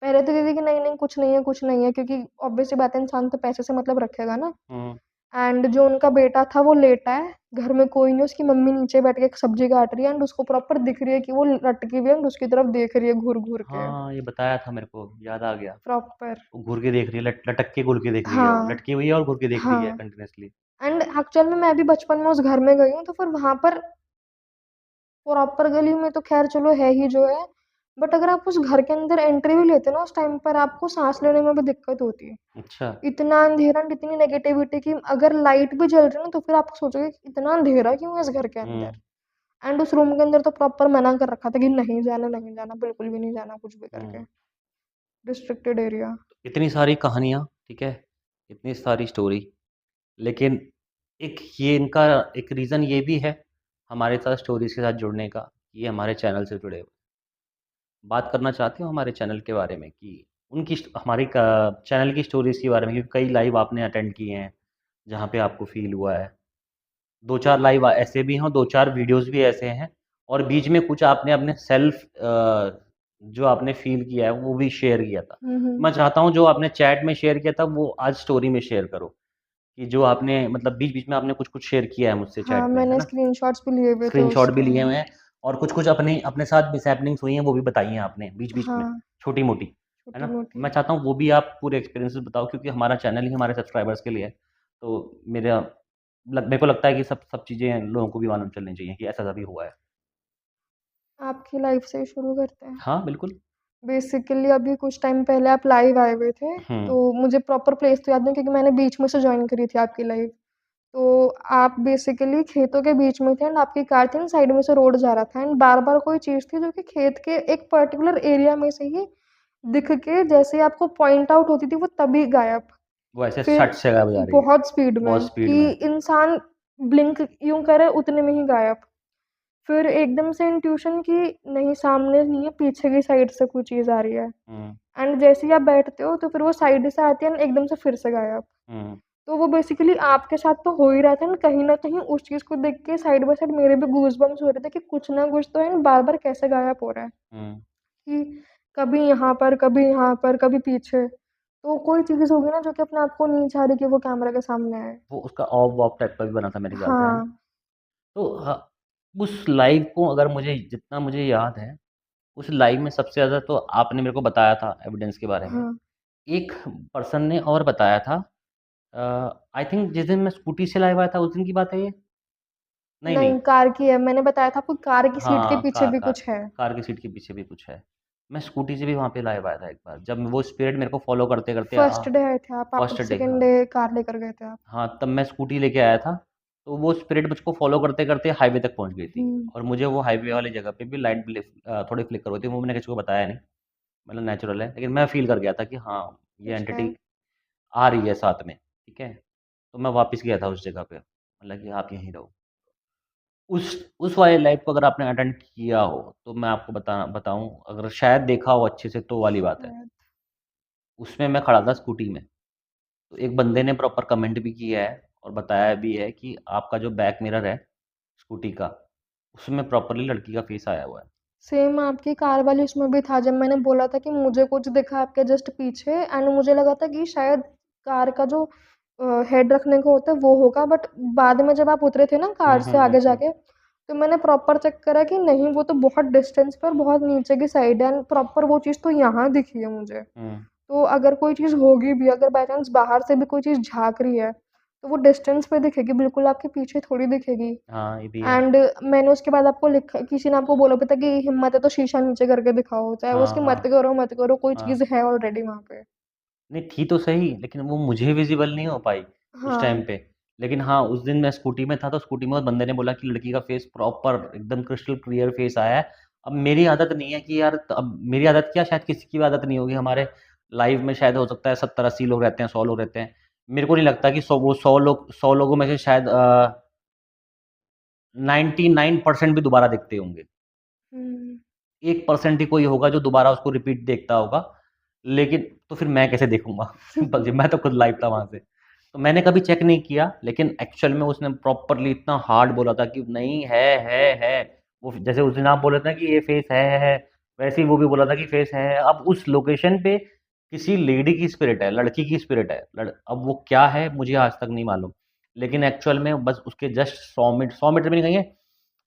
पहले तो कहते थे कि नहीं-नहीं कुछ नहीं है, कुछ नहीं है, क्योंकि ऑब्वियस सी बात है इंसान तो पैसे से मतलब रखेगा ना। हुँ। एंड जो उनका बेटा था वो लेटा है, घर में कोई नहीं, उसकी मम्मी नीचे बैठ के सब्ज़ी काट रही है एंड उसको प्रॉपर दिख रही है कि वो लटकी हुई है एंड उसकी तरफ देख रही है घूर-घूर के, हाँ, ये बताया था मेरे को, याद आ गया। प्रॉपर। वो घूर के देख रही है, लटक के घूर के देख रही है वो। हाँ, लटकी हुई है और घूर के देख रही है हाँ। कंटीन्यूअसली। एंड एक्चुअल में मैं भी बचपन में उस घर में गई हूँ, तो फिर वहाँ पर प्रॉपर गली में तो ख़ैर चलो है ही जो है, बट अगर आप उस घर के अंदर एंट्री भी लेते हो ना उस टाइम पर आपको साँस लेने में भी दिक्कत होती है। अच्छा। इतना अंधेरा एंड इतनी नेगेटिविटी कि अगर लाइट भी जल रही है ना तो फिर आप सोचोगे कि इतना अंधेरा क्यों है इस घर के अंदर? हुँ, एंड उस रूम के अंदर तो प्रॉपर मना कर रखा था कि नहीं जाना, बिल्कुल भी नहीं जाना कुछ भी करके। हुँ। Restricted area. इतनी सारी कहानियाँ, ठीक है? इतनी सारी स्टोरी, लेकिन एक ये इनका एक रीज़न ये भी है, हमारे साथ स्टोरीज़ के साथ जुड़ने का, ये हमारे चैनल से जुड़े हुए। बात करना चाहते हो हमारे चैनल के बारे में कि उनकी हमारी चैनल की स्टोरीज़ के बारे में, क्योंकि कई लाइव आपने अटेंड किए हैं, जहाँ पे आपको फ़ील हुआ है। 2-4 लाइव ऐसे भी हैं और 2-4 वीडियोज़ भी ऐसे हैं और बीच में कुछ आपने अपने जो आपने फ़ील किया है, वो भी शेयर किया था। हुँ, हुँ। मैं चाहता हूँ जो आपने चैट में शेयर किया था, वो आज स्टोरी में शेयर करो, कि जो आपने मतलब बीच-बीच में आपने कुछ-कुछ शेयर किया है मुझसे हाँ, चैट में, है मैंने ना? स्क्रीनशॉट्स भी लिए हुए थे स्क्रीनशॉट भी उसके। लिए हुए हैं और कुछ-कुछ अपने अपने साथ मिसहैपनिंग्स हुई हैं, वो भी बताई हैं आपने बीच-बीच में, हाँ, छोटी-मोटी, है ना? छोटी-मोटी। मैं चाहता हूँ वो भी आप पूरे एक्सपीरियंसेस बताओ, क्योंकि हमारा चैनल ही हमारे सब्सक्राइबर्स के लिए है। तो मेरे को लगता है कि सब सब चीज़ें लोगों को भी मालूम चलनी चाहिए कि ऐसा-ऐसा भी हुआ है। आपकी लाइफ़ से ही शुरू करते हैं। हाँ, बिल्कुल। बेसिकली अभी कुछ टाइम पहले आप लाइव आए हुए थे, हुँ, तो मुझे प्रॉपर प्लेस तो याद नहीं क्योंकि मैंने बीच में से जॉइन करी थी आपकी लाइव। तो आप बेसिकली खेतों के बीच में थे एंड आपकी कार थी एंड साइड में से रोड जा रहा था एंड बार-बार कोई चीज़ थी जो कि खेत के एक पर्टिकुलर एरिया में से ही दिख के जैसे ही आपको पॉइंट आउट होती थी वो तभी गायब। वो ऐसे फिर सट से गायब हो जा रही है, बहुत स्पीड बहुत में स्पीड कि में। इंसान ब्लिंक यूँ करे उतने में ही गायब। फिर एकदम से इंट्यूशन कि नहीं सामने नहीं है, पीछे की साइड से कोई चीज़ आ रही है हुँ, एंड जैसे ही आप बैठते हो तो फिर वो साइड से आती है एंड एकदम से फिर से गायब। हुँ, तो वो बेसिकली आपके साथ तो हो ही रहा था एंड कहीं न कहीं उस चीज़ को देख के साइड बाय साइड मेरे भी गूज़बम्प्स हो रहे थे कि कुछ ना कुछ तो है एंड बार-बार कैसे गायब हो रहा है। हुँ। कि कभी यहाँ पर, कभी यहाँ पर, कभी पीछे। तो कोई चीज़ होगी ना जो कि अपने आप को नहीं चाह रही कि वो कैमरा के सामने आए। वो उसका ऑफ-वॉफ टाइप का भी बना था मेरे ख्याल से, है ना? हाँ, तो उस लाइव को अगर मुझे जितना मुझे याद है, उस लाइव में सबसे ज़्यादा तो आपने मेरे को बताया था एविडेंस के बारे में। हाँ। एक पर्सन ने और बताया था, आई थिंक जिस दिन मैं स्कूटी से लाइव आया था, उस दिन की बात है ये? नहीं, नहीं। नहीं, कार की है। मैंने बताया था आपको कार की सीट के हाँ, पीछे कार भी कार कुछ है। कार की सीट के पीछे भी कुछ है। मैं स्कूटी से भी वहाँ पे लाइव आया था एक बार, जब वो स्पिरिट मेरे को फ़ॉलो करते-करते फर्स्ट डे आए थे आप फर्स्ट डे, सेकंड हाँ। डे कार लेकर गए थे आप। हाँ, तब मैं स्कूटी लेके आया था, तो वो स्पिरिट मुझको फ़ॉलो करते-करते हाईवे तक पहुँच गई थी हुँ, और मुझे वो हाईवे वाली जगह पे भी लाइट थोड़ी फ्लिकर हुई थी, वो मैंने किसी को बताया नहीं, मतलब नेचुरल है, लेकिन मैं फ़ील कर गया था कि हाँ, ये कुछ है। एंटिटी आ रही है साथ में, ठीक है? तो मैं वापस गया था उस जगह पे, मतलब कि आप यहीं रहो। उस वाले लाइव को अगर आपने अटेंड किया हो, तो मैं आपको बताऊँ, अगर शायद देखा हो अच्छे से तो वाली बात है। शायद। उसमें मैं खड़ा था स्कूटी में, तो एक बंदे ने प्रॉपर कमेंट भी किया है और बताया भी है कि आपका जो बैक मिरर है स्कूटी का, उसमें प्रॉपर्ली लड़की का फेस आया हुआ है। सेम आपकी कार वाली उसमें भी था जब मैंने बोला था कि मुझे कुछ दिखा आपके जस्ट पीछे एंड मुझे लगा था कि शायद कार का जो हेड रखने को होता है वो होगा बट बाद में जब आप उतरे थे ना कार हुँ, से हुँ, हुँ, आगे हुँ। जाके तो मैंने प्रॉपर चेक करा कि नहीं, वो तो बहुत डिस्टेंस पे और बहुत नीचे की साइड है, एंड प्रॉपर वो चीज़ तो यहाँ दिखी है मुझे। तो अगर कोई चीज़ होगी भी, अगर बाय चांस बाहर से भी कोई चीज़ झाँक रही है, तो वो डिस्टेंस पे दिखेगी, बिल्कुल आपके पीछे थोड़ी दिखेगी। हाँ, ये भी है। एंड मैंने उसके बाद आपको लिखा, किसी ने आपको बोला भी था कि हिम्मत है तो शीशा नीचे करके दिखाओ, चाहे वो हाँ, उसकी मत हाँ, करो, मत करो, कोई हाँ। चीज़ है ऑलरेडी वहाँ पे। नहीं थी तो सही, लेकिन वो मुझे विज़िबल नहीं हो पाई उस टाइम हाँ। पे। लेकिन हाँ, उस दिन मैं स्कूटी में था, तो स्कूटी में उस बंदे ने बोला कि लड़की का फ़ेस प्रॉपर एकदम क्रिस्टल क्लियर फ़ेस आया है। अब मेरी आदत नहीं है कि यार, अब मेरी आदत क्या, शायद किसी की भी आदत नहीं होगी, हमारे लाइफ़ में शायद हो सकता है 70-80 लोग रहते हैं, 100 लोग रहते हैं। मेरे को नहीं लगता कि 100 लोगों में से शायद 99% भी दोबारा दिखते होंगे। हुँ। 1% ही कोई होगा जो दोबारा उसको रिपीट देखता होगा, लेकिन तो फिर मैं कैसे देखूँगा? सिंपल सी, मैं तो खुद लाइव था वहाँ से। तो मैंने कभी चेक नहीं किया, लेकिन एक्चुअल में उसने प्रॉपरली इतना हार्ड बोला था कि नहीं है। वो जैसे उस दिन आप बोले थे ना कि ये फेस है, वैसे ही वो भी बोला था कि फेस है। अब उस लोकेशन पे किसी लेडी की स्पिरिट है, लड़की की स्पिरिट है। अब वो क्या है मुझे आज तक नहीं मालूम। लेकिन एक्चुअल में बस उसके जस्ट 100 मीटर भी नहीं कहेंगे,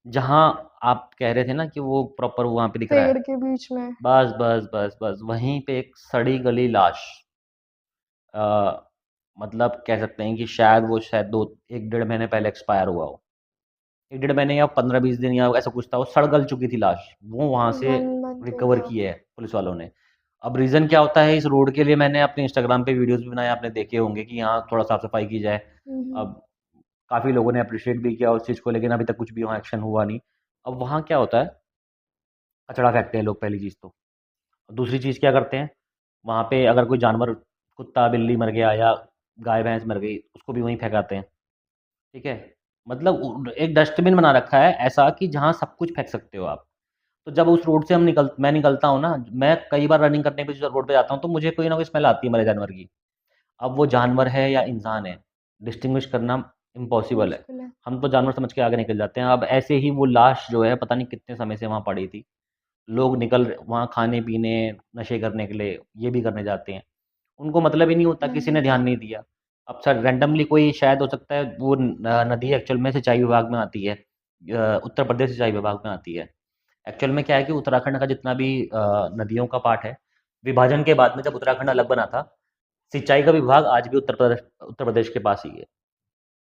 जहाँ आप कह रहे थे ना कि वो प्रॉपर वहाँ पे दिख रहा है। पेड़ के बीच में। बस वहीं पे एक सड़ी गली लाश, अ, मतलब कह सकते हैं कि शायद 2 1 डेढ़ महीने पहले एक्सपायर हुआ हो। 1 डेढ़ महीने या 15-20 दिन या ऐसा कुछ था, वो सड़ गल चुकी थी लाश। वो वहाँ से 1 मंथ हो रिकवर गया। की है पुलिस वालों ने। अब रीज़न क्या होता है इस रोड के लिए, मैंने अपने इंस्टाग्राम पे वीडियोज़ भी बनाए, आपने देखे होंगे कि यहाँ थोड़ा साफ-सफाई की जाए। हुँ, हुँ। अब काफ़ी लोगों ने एप्रिशिएट भी किया उस चीज़ को, लेकिन अभी तक कुछ भी वहाँ एक्शन हुआ नहीं। अब वहाँ क्या होता है, कचरा फेंकते हैं लोग पहली चीज़ तो। दूसरी चीज़ क्या करते हैं, वहाँ पे अगर कोई जानवर, कुत्ता बिल्ली मर गया या गाय भैंस मर गई, उसको भी वहीं फेंकाते हैं। ठीक है, मतलब एक डस्टबिन बना रखा है ऐसा कि जहाँ सब कुछ फेंक सकते हो आप। तो जब उस रोड से मैं निकलता हूँ ना, मैं कई बार रनिंग करने पे जो रोड पे जाता हूँ, तो मुझे कोई ना कोई स्मेल आती है मरे जानवर की। अब वो जानवर है या इंसान है, डिस्टिंग्विश करना इम्पॉसिबल है। मुश्किल है। हम तो जानवर समझ के आगे निकल जाते हैं। अब ऐसे ही वो लाश जो है पता नहीं कितने समय से वहाँ पड़ी थी। लोग वहाँ खाने-पीने, नशे करने के लिए ये भी करने जाते हैं। उनको मतलब ही नहीं होता, किसी ने नहीं। ध्यान नहीं दिया। अब सर रैंडमली कोई शायद हो सकता है, वो नदी एक्चुअल में सिंचाई विभाग में आती है। उत्तर प्रदेश सिंचाई विभाग में आती है। एक्चुअल में क्या है कि उत्तराखंड का जितना भी नदियों का पार्ट है, विभाजन के बाद में जब उत्तराखंड अलग बना था, सिंचाई का विभाग आज भी उत्तर प्रदेश के पास ही है।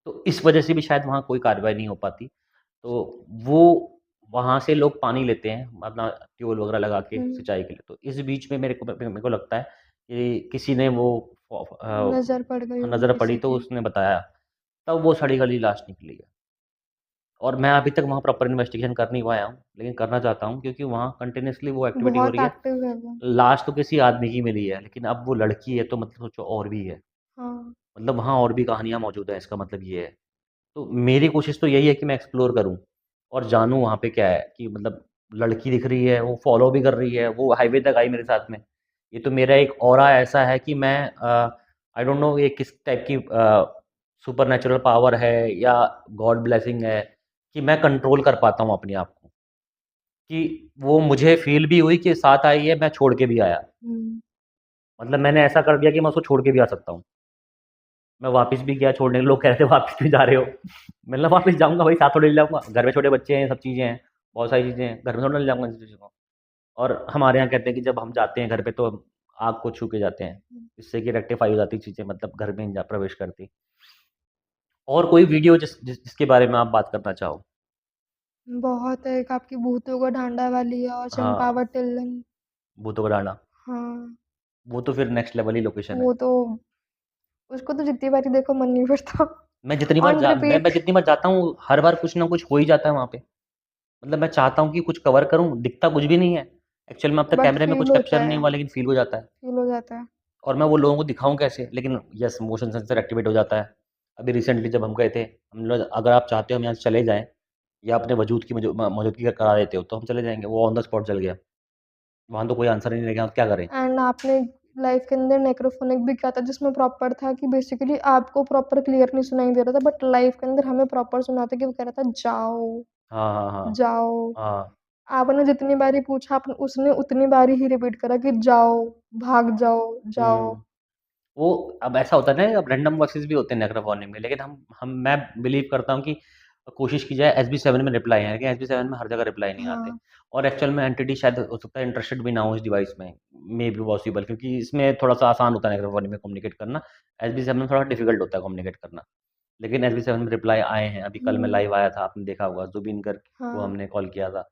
तो इस वजह से भी शायद वहाँ कोई कार्रवाई नहीं हो पाती। तो वो वहाँ से लोग पानी लेते हैं अपना ट्यूबवेल वगैरह लगा के हुँ। सिंचाई के लिए। तो इस बीच में मेरे को लगता है कि किसी ने वो नज़र पड़ गई होगी नज़र पड़ी किसी तो की। उसने बताया, तब वो सड़ी गली लाश निकली है। और मैं अभी तक वहाँ प्रॉपर इन्वेस्टिगेशन कर नहीं पाया हूँ, लेकिन करना चाहता हूँ क्योंकि वहाँ कंटिन्यूअसली वो एक्टिविटी हो बहुत रही है। एक्टिव है वो। लाश तो किसी आदमी की मिली है, लेकिन अब वो लड़की है तो मतलब सोचो और भी है। हाँ। मतलब वहाँ और भी कहानियाँ मौजूद हैं, इसका मतलब ये है। तो मेरी कोशिश तो यही है कि मैं एक्सप्लोर करूँ और जानूँ वहाँ पे क्या है, कि मतलब लड़की दिख रही है, वो फ़ॉलो भी कर रही है, वो हाईवे तक आई मेरे साथ में। ये तो मेरा एक ऑरा ऐसा है कि मैं आई डोंट नो ये किस टाइप की सुपरनैचुरल पावर है या गॉड ब्लेसिंग है, कि मैं कंट्रोल कर पाता हूँ अपने आप को, कि वो मुझे फ़ील भी हुई कि साथ आई है, मैं छोड़ के भी आया। हुँ। मतलब मैंने ऐसा कर दिया कि मैं उसको छोड़ के भी आ सकता हूँ। मैं वापस भी गया छोड़ने, लोग कह रहे थे वापस क्यों जा रहे हो? मैंने कहा वापस जाऊँगा भाई, साथ थोड़ी ले जाऊँगा, घर में छोटे बच्चे हैं, सब चीज़ें हैं, बहुत सारी चीज़ें हैं, घर में थोड़ी ना ले जाऊँगा इन चीज़ों को। और हमारे यहाँ कहते हैं कि जब हम जाते हैं घर पे तो आग को छू के जाते हैं, इससे कि रेक्टिफ़ाई हो जाती चीज़ें, मतलब घर में नहीं जा प्रवेश करती। और कोई वीडियो जिसके बारे में आप बात करना चाहो? बहुत है, एक आपकी भूतों का डांडा वाली है और हाँ, चंपावत टिल्लन। भूतों का डांडा, हाँ। वो तो फिर नेक्स्ट लेवल ही लोकेशन है। वो तो, उसको तो जितनी बारी देखो मन नहीं भरता। ऑन मैं रिपीट। जितनी बार जाता हूँ, हर बार कुछ ना कुछ हो ही जाता है वहाँ पे। मतलब मैं चाहता हूँ कि कुछ कवर करूँ, दिखता कुछ भी नहीं है। एक्चुअल में अब तक बट कैमरे में कुछ फ़ील होता कैप्चर नहीं है, हुआ, लेकिन फ़ील हो जाता है। फ़ील हो जाता है। और मैं वो लोगों को दिखाऊँ कैसे? लेकिन यस, मोशन सेंसर एक्टिवेट हो जाता है। अभी रिसेंटली जब हम गए थे, हम लोग, अगर आप चाहते हो हम यहाँ से चले जाएँ या अपने वजूद की मौजूदगी का करा देते हो, तो हम चले जाएँगे। वो ऑन द स्पॉट जल गया। वहाँ तो कोई आंसर ही नहीं रहेगा, क्या करें? एंड आपने लाइफ के अंदर नेक्रोफोनिक भी किया था, जिसमें प्रॉपर था कि बेसिकली आपको प्रॉपर क्लियर नहीं सुनाई दे रहा था, बट लाइफ के अंदर हमें प्रॉपर सुना था कि वो कह रहा था जाओ, हाँ, हाँ, हाँ। जाओ। हाँ, आपने जितनी बारी पूछा, आपने उसने उतनी बारी ही रिपीट करा कि जाओ, भाग जाओ, जाओ। हुँ। वो अब ऐसा होता है ना, अब रैंडम वॉइसेस भी होते हैं नेक्रोफोनिक में, लेकिन मैं बिलीव करता हूँ कि कोशिश की जाए SB7 में रिप्लाई आए, लेकिन SB7 में हर जगह रिप्लाई नहीं आते। हाँ। और एक्चुअल में एंटिटी शायद हो सकता है इंटरेस्टेड भी ना हो इस डिवाइस में, मे बी पॉसिबल, क्योंकि इसमें थोड़ा-सा आसान होता है नेगेटिव वार्निंग में कम्युनिकेट करना, SB7 में थोड़ा डिफिकल्ट होता है कम्युनिकेट करना। लेकिन SB7 में रिप्लाई आए हैं, अभी कल मैं लाइव आया था, आपने देखा होगा, ज़ुबिन गर्ग को हाँ। हमने कॉल किया था।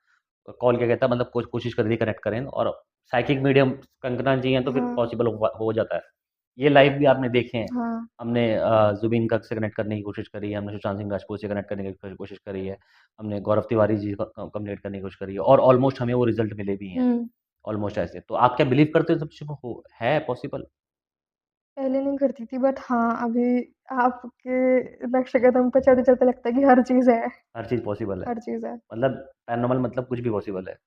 कॉल क्या कहता है, मतलब कोशिश करी थी कनेक्ट करें, और साइकिक मीडियम कंगना जी हैं तो फिर हाँ। पॉसिबल हो जाता है। ये लाइव भी आपने देखे हैं। हाँ। हमने ज़ुबिन गर्ग से कनेक्ट करने की कोशिश करी है, हमने सुशांत सिंह राजपूत से कनेक्ट करने की कोशिश करी है, हमने गौरव तिवारी जी को कम्युनिकेट करने की कोशिश करी है, और ऑलमोस्ट हमें वो रिज़ल्ट मिले भी हैं, हुँ। ऑलमोस्ट ऐसे। तो आप क्या बिलीव करते हो सब चीज़ों को है पॉसिबल? पहले नहीं करती थी बट हाँ, अभी आपके नक्श कदम पे चलते-चलते लगता है कि हर चीज़ है, हर चीज़ पॉसिबल है। हर चीज़ है। मतलब पैरानॉर्मल मतलब कुछ भी पॉसिबल है।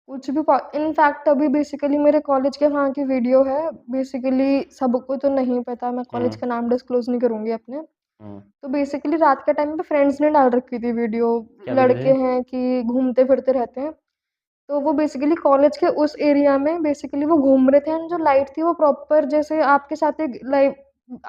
कुछ भी पॉ इनफैक्ट अभी बेसिकली मेरे कॉलेज के वहाँ की वीडियो है, बेसिकली सबको तो नहीं पता, मैं कॉलेज हुँ, का नाम डिस्क्लोज़ नहीं करूँगी अपने। हुँ। तो बेसिकली रात के टाइम पे फ्रेंड्स ने डाल रखी थी वीडियो, क्या वीडियो लड़के है? हैं कि घूमते-फिरते रहते हैं। तो वो बेसिकली कॉलेज के उस एरिया में बेसिकली वो घूम रहे थे एंड जो लाइट थी वो प्रॉपर जैसे आपके साथ एक लाइव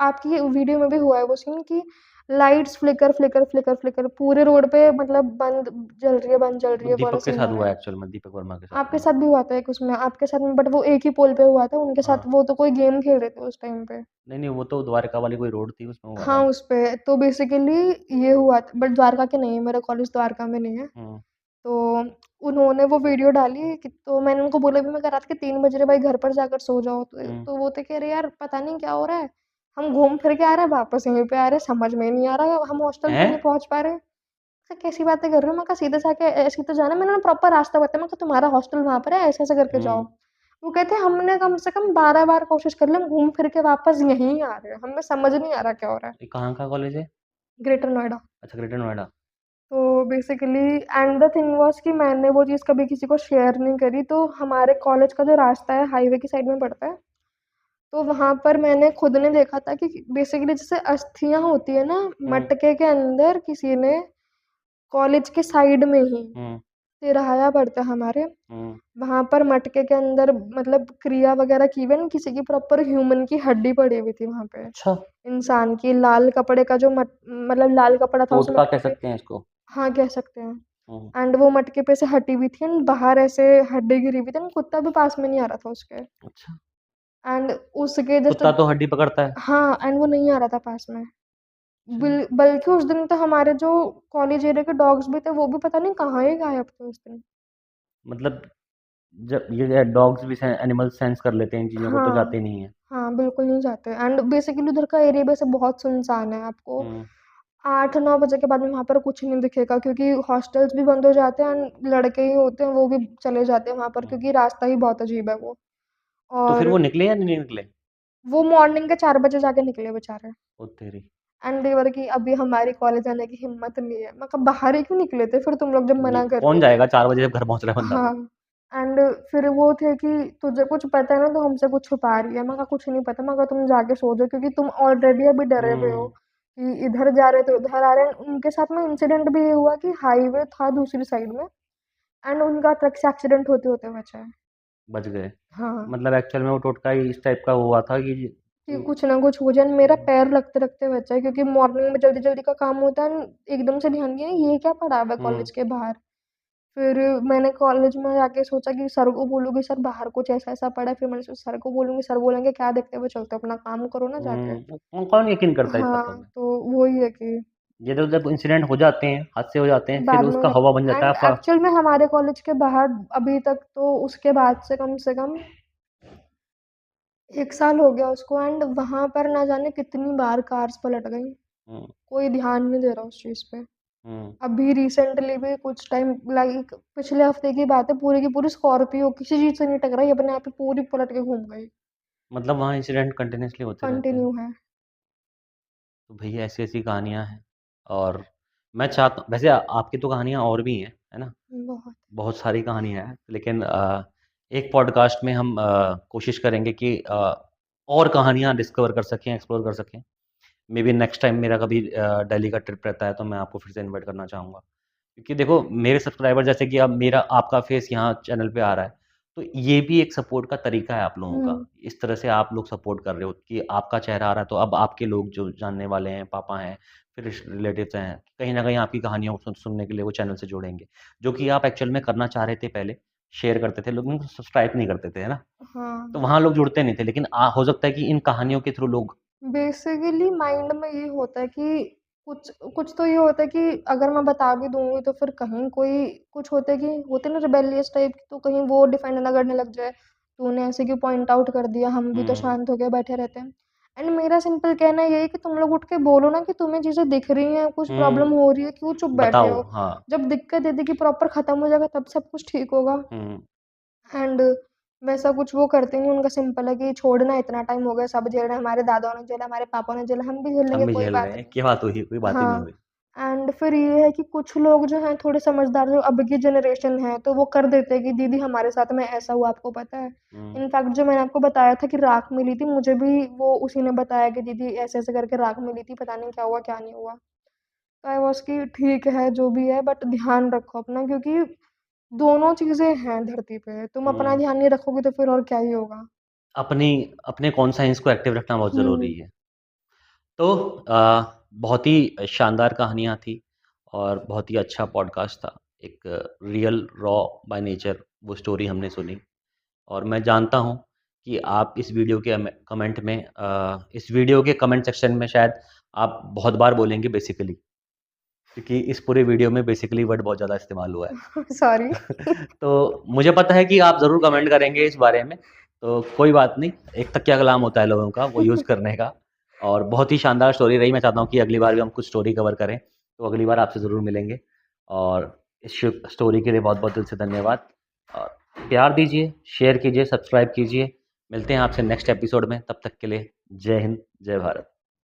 आपकी वीडियो में भी हुआ है वो सीन कि lights flicker, flicker, flicker, flicker पूरे रोड पे मतलब बंद जल रही है, बंद जल रही वो है, वो वाला दीपक के सीन साथ हो रहा हुआ है। है एक्चुअल में, दीपक वर्मा के साथ आपके हुआ है। साथ भी हुआ था एक उसमें, आपके साथ में बट वो एक ही पोल पे हुआ था, उनके हाँ। साथ वो तो कोई गेम खेल रहे थे उस टाइम पे। नहीं, नहीं, वो तो द्वारका वाली कोई रोड थी, उसमें हुआ हाँ, था। उस पे तो बेसिकली ये हुआ था बट द्वारका के नहीं है, मेरा कॉलेज द्वारका में नहीं है। हुँ, तो उन्होंने वो वीडियो डाली कि तो मैंने उनको बोला भी मैं कहा रात के 3 बज रहे भाई घर पर जाकर सो जाओ। हुँ। तो वो तो कह रहे यार पता नहीं क्या हो रहा है, हम घूम फिर के आ रहे हैं वापस यहीं पे आ रहे हैं, समझ में ही नहीं आ रहा हम हॉस्टल क्यों नहीं हैं? पहुँच पा रहे। कहा कैसी बातें कर रहे हो? मैं कहा सीधे से आके ऐसे ही तो जाना है। मैंने उन्हें प्रॉपर रास्ता बताया, मैं कहा तुम्हारा हॉस्टल वहाँ पर है ऐसे-ऐसे करके जाओ। हुँ। वो कहते हैं हमने कम से कम 12 बार कोशिश कर ली, हम घूम फिर के वापस यहीं आ रहे हैं, हमें समझ नहीं आ रहा क्या हो रहा है। ये कहाँ का कॉलेज है? ग्रेटर नोएडा। अच्छा, ग्रेटर नोएडा। तो basically and the thing was कि मैंने वो चीज़ कभी किसी को शेयर नहीं करी, तो हमारे कॉलेज का जो रास्ता है हाईवे की साइड में पड़ता है, तो वहाँ पर मैंने खुद ने देखा था कि बेसिकली जैसे अस्थियाँ होती है ना, हुँ, मटके के अंदर किसी ने कॉलेज के साइड में ही हुँ, तिराहा पड़ता है हमारे, हुँ। वहाँ पर मटके के अंदर मतलब क्रिया वगैरह की हुई है ना, किसी की प्रॉपर ह्यूमन की हड्डी पड़ी हुई थी वहाँ पे, अच्छा, इंसान की लाल कपड़े का जो मतलब लाल कपड़ा था उस टोटका कह मटके पे। सकते हैं इसको। हाँ, कह सकते हैं। हुँ, एंड वो मटके पे से हटी हुई थी एंड बाहर ऐसे हड्डी गिरी हुई थी एंड कुत्ता भी पास में नहीं आ रहा था उसके। अच्छा। एंड उसके जस्ट कुत्ता तो हड्डी पकड़ता है। हाँ, एंड वो नहीं आ रहा था पास में। अच्छा, बल्कि उस दिन तो हमारे जो कॉलेज एरिया के डॉग्स भी थे, वो भी पता नहीं कहाँ ही गायब थे उस दिन। मतलब जब ये डॉग्स भी एनिमल सेंस कर लेते हैं इन चीज़ों को, तो हाँ, जाते नहीं हैं। हाँ, बिल्कुल नहीं जाते एंड बेसिकली उधर का एरिया वैसे बहुत सुनसान है, आपको हुँ, 8-9 बजे के बाद में वहाँ पर कुछ नहीं दिखेगा क्योंकि हॉस्टल्स भी बंद हो जाते हैं एंड लड़के ही होते हैं, वो भी चले जाते हैं वहाँ पर हुँ। क्योंकि रास्ता ही बहुत अजीब है वो। तो फिर और वो निकले या नहीं निकले? वो मॉर्निंग के 4 बजे जाके निकले बेचारे ओ तेरी! एंड दे वर कि अभी हमारी कॉलेज आने की हिम्मत नहीं है। मैं कहा बाहर ही क्यों निकले थे फिर तुम लोग जब ये मना कर रहे कौन थे? जाएगा 4 बजे जब घर पहुँच रहा है बंदा हाँ, तो? एंड फिर वो थे कि तुझे कुछ पता है ना, तो हमसे कुछ छुपा रही है। मैं कहा कुछ नहीं पता, मैं कहा तुम जाके सो जाओ क्योंकि तुम ऑलरेडी अभी डरे हुए हो हुँ, कि इधर जा रहे तो उधर आ रहे हैं। उनके साथ में इंसिडेंट भी ये हुआ कि हाईवे था दूसरी साइड में एंड उनका ट्रक से एक्सीडेंट होते-होते बचा है। बच गए। हाँ। मतलब एक्चुअल में वो टोटका ही इस टाइप का हुआ था कि कि कुछ ना कुछ हो जाए, मेरा पैर लगते-लगते बचा है क्योंकि मॉर्निंग में जल्दी-जल्दी का काम होता है, एकदम से ध्यान दिया ये क्या पड़ा हुआ है हुँ, कॉलेज के बाहर। फिर मैंने कॉलेज में जाके सोचा कि सर को बोलूँगी सर बाहर कुछ ऐसा-ऐसा पड़ा है, फिर मैंने सोचा सर को बोलूँगी, सर बोलेंगे क्या देखते हुए चलते हो, अपना काम करो ना जाके। कौन यकीन करता है इस बातों हाँ, में? तो वही है कि ये तो जब इंसिडेंट हो जाते हैं, हादसे हो जाते हैं, फिर बाद में उसका हवा बन जाता है एंड एक्चुअल में हमारे कॉलेज के बाहर अभी तक तो उसके बाद से कम 1 साल हो गया उसको एंड वहाँ पर ना जाने कितनी बार कार्स पलट गई। हुँ, कोई ध्यान नहीं दे रहा उस चीज़ पे। हुँ। अभी रिसेंटली भी कुछ टाइम लाइक पिछले हफ्ते की बात है, पूरी की पूरी स्कॉर्पियो किसी चीज़ से नहीं टकराई, अपने आप ही पूरी पलट के घूम गई। मतलब वहाँ इंसिडेंट कंटिन्यूअसली होते रहते हैं। कंटिन्यू है। तो भई ऐसी-ऐसी कहानियाँ हैं, और मैं चाहता वैसे आपकी तो कहानियाँ और भी हैं, है ना? बहुत। बहुत सारी कहानियाँ हैं, लेकिन एक पॉडकास्ट में हम कोशिश करेंगे कि और कहानियाँ डिस्कवर कर सकें, एक्सप्लोर कर सकें। मेबी नेक्स्ट टाइम मेरा कभी दिल्ली का ट्रिप रहता है तो मैं आपको फिर से इनवाइट करना चाहूँगा। क्योंकि देखो मेरे सब्सक्राइबर जैसे कि अब मेरा आपका फेस यहाँ चैनल पे आ रहा है, तो ये भी एक सपोर्ट का तरीका है आप लोगों का। हुँ। इस तरह से आप लोग सपोर्ट कर रहे हो कि आपका चेहरा आ रहा है, तो अब आपके लोग जो जानने वाले हैं, पापा हैं, फिर रिलेटिव्स हैं, कहीं न कहीं आपकी कहानियों को सुनने के लिए वो चैनल से जुड़ेंगे। जो कि आप एक्चुअल में करना चाह रहे थे पहले, शेयर करते थे, लेकिन सब्सक्राइब नहीं करते थे, है ना? तो हाँ। वहाँ लोग जुड़ते नहीं थे, लेकिन हो सकता है कि इन कहानियों के थ्रू लोग बेसिकली माइंड में ये होता है कि कुछ कुछ तो ये होता है कि अगर मैं बता भी दूँगी तो फिर कहीं कोई कुछ होता है कि होते हैं ना रिबेलियस टाइप की, तो कहीं वो डिफेंड ना करने लग जाए, तूने ऐसे क्यों पॉइंट आउट कर दिया, हम भी तो हुँ, शांत होके बैठे रहते हैं। एंड मेरा सिंपल कहना ये है कि तुम लोग उठ के बोलो ना कि तुम्हें चीज़ें दिख रही हैं, कुछ प्रॉब्लम हुँ, हो रही है, क्यों चुप बैठे बताओ, हो? हाँ। जब दिक्कत दीदी की प्रॉपर खत्म हो जाएगा तब सब कुछ ठीक होगा। हुँ, एंड वैसा कुछ वो करते नहीं, उनका सिंपल है कि छोड़ना इतना टाइम हो गया, सब झेल रहे हैं, हमारे दादाओं ने झेला, हमारे पापा ने झेला, हम भी झेल हम लेंगे, भी कोई झेल रहे बात हैं, नहीं। क्या बात हुई? कोई बात ही नहीं हाँ, हुई। एंड फिर ये है कि कुछ लोग जो हैं थोड़े समझदार जो अब की जनरेशन है, तो वो कर देते हैं कि दीदी हमारे साथ में ऐसा हुआ, आपको पता है? हुँ, इनफैक्ट जो मैंने आपको बताया था कि राख मिली थी, मुझे भी वो उसी ने बताया कि दीदी ऐसे-ऐसे करके राख मिली थी, पता नहीं क्या हुआ, क्या नहीं हुआ। तो आई वाज़ कि ठीक है, जो भी है बट ध्यान रखो अपना, क्योंकि दोनों चीज़ें हैं धरती पे, तुम अपना हुँ। ध्यान नहीं रखोगे तो फिर और क्या ही होगा। अपनी अपने कॉन्शियस को एक्टिव रखना बहुत ज़रूरी हुँ, है। तो बहुत ही शानदार कहानियाँ थी और बहुत ही अच्छा पॉडकास्ट था। एक रियल रॉ बाय नेचर वो स्टोरी हमने सुनी और मैं जानता हूँ कि आप इस वीडियो के कमेंट में इस वीडियो के कमेंट सेक्शन में शायद आप बहुत बार बोलेंगे बेसिकली, क्योंकि इस पूरे वीडियो में बेसिकली वर्ड बहुत ज़्यादा इस्तेमाल हुआ है। सॉरी। तो मुझे पता है कि आप ज़रूर कमेंट करेंगे इस बारे में, तो कोई बात नहीं, एक तकिया कलाम होता है लोगों का, वो यूज़ करने का और बहुत ही शानदार स्टोरी रही। मैं चाहता हूँ कि अगली बार भी हम कुछ स्टोरी कवर करें, तो अगली बार आपसे ज़रूर मिलेंगे और इस स्टोरी के लिए बहुत-बहुत दिल से धन्यवाद और प्यार दीजिए, शेयर कीजिए, सब्सक्राइब कीजिए। मिलते हैं आपसे नेक्स्ट एपिसोड में, तब तक के लिए जय हिंद, जय भारत।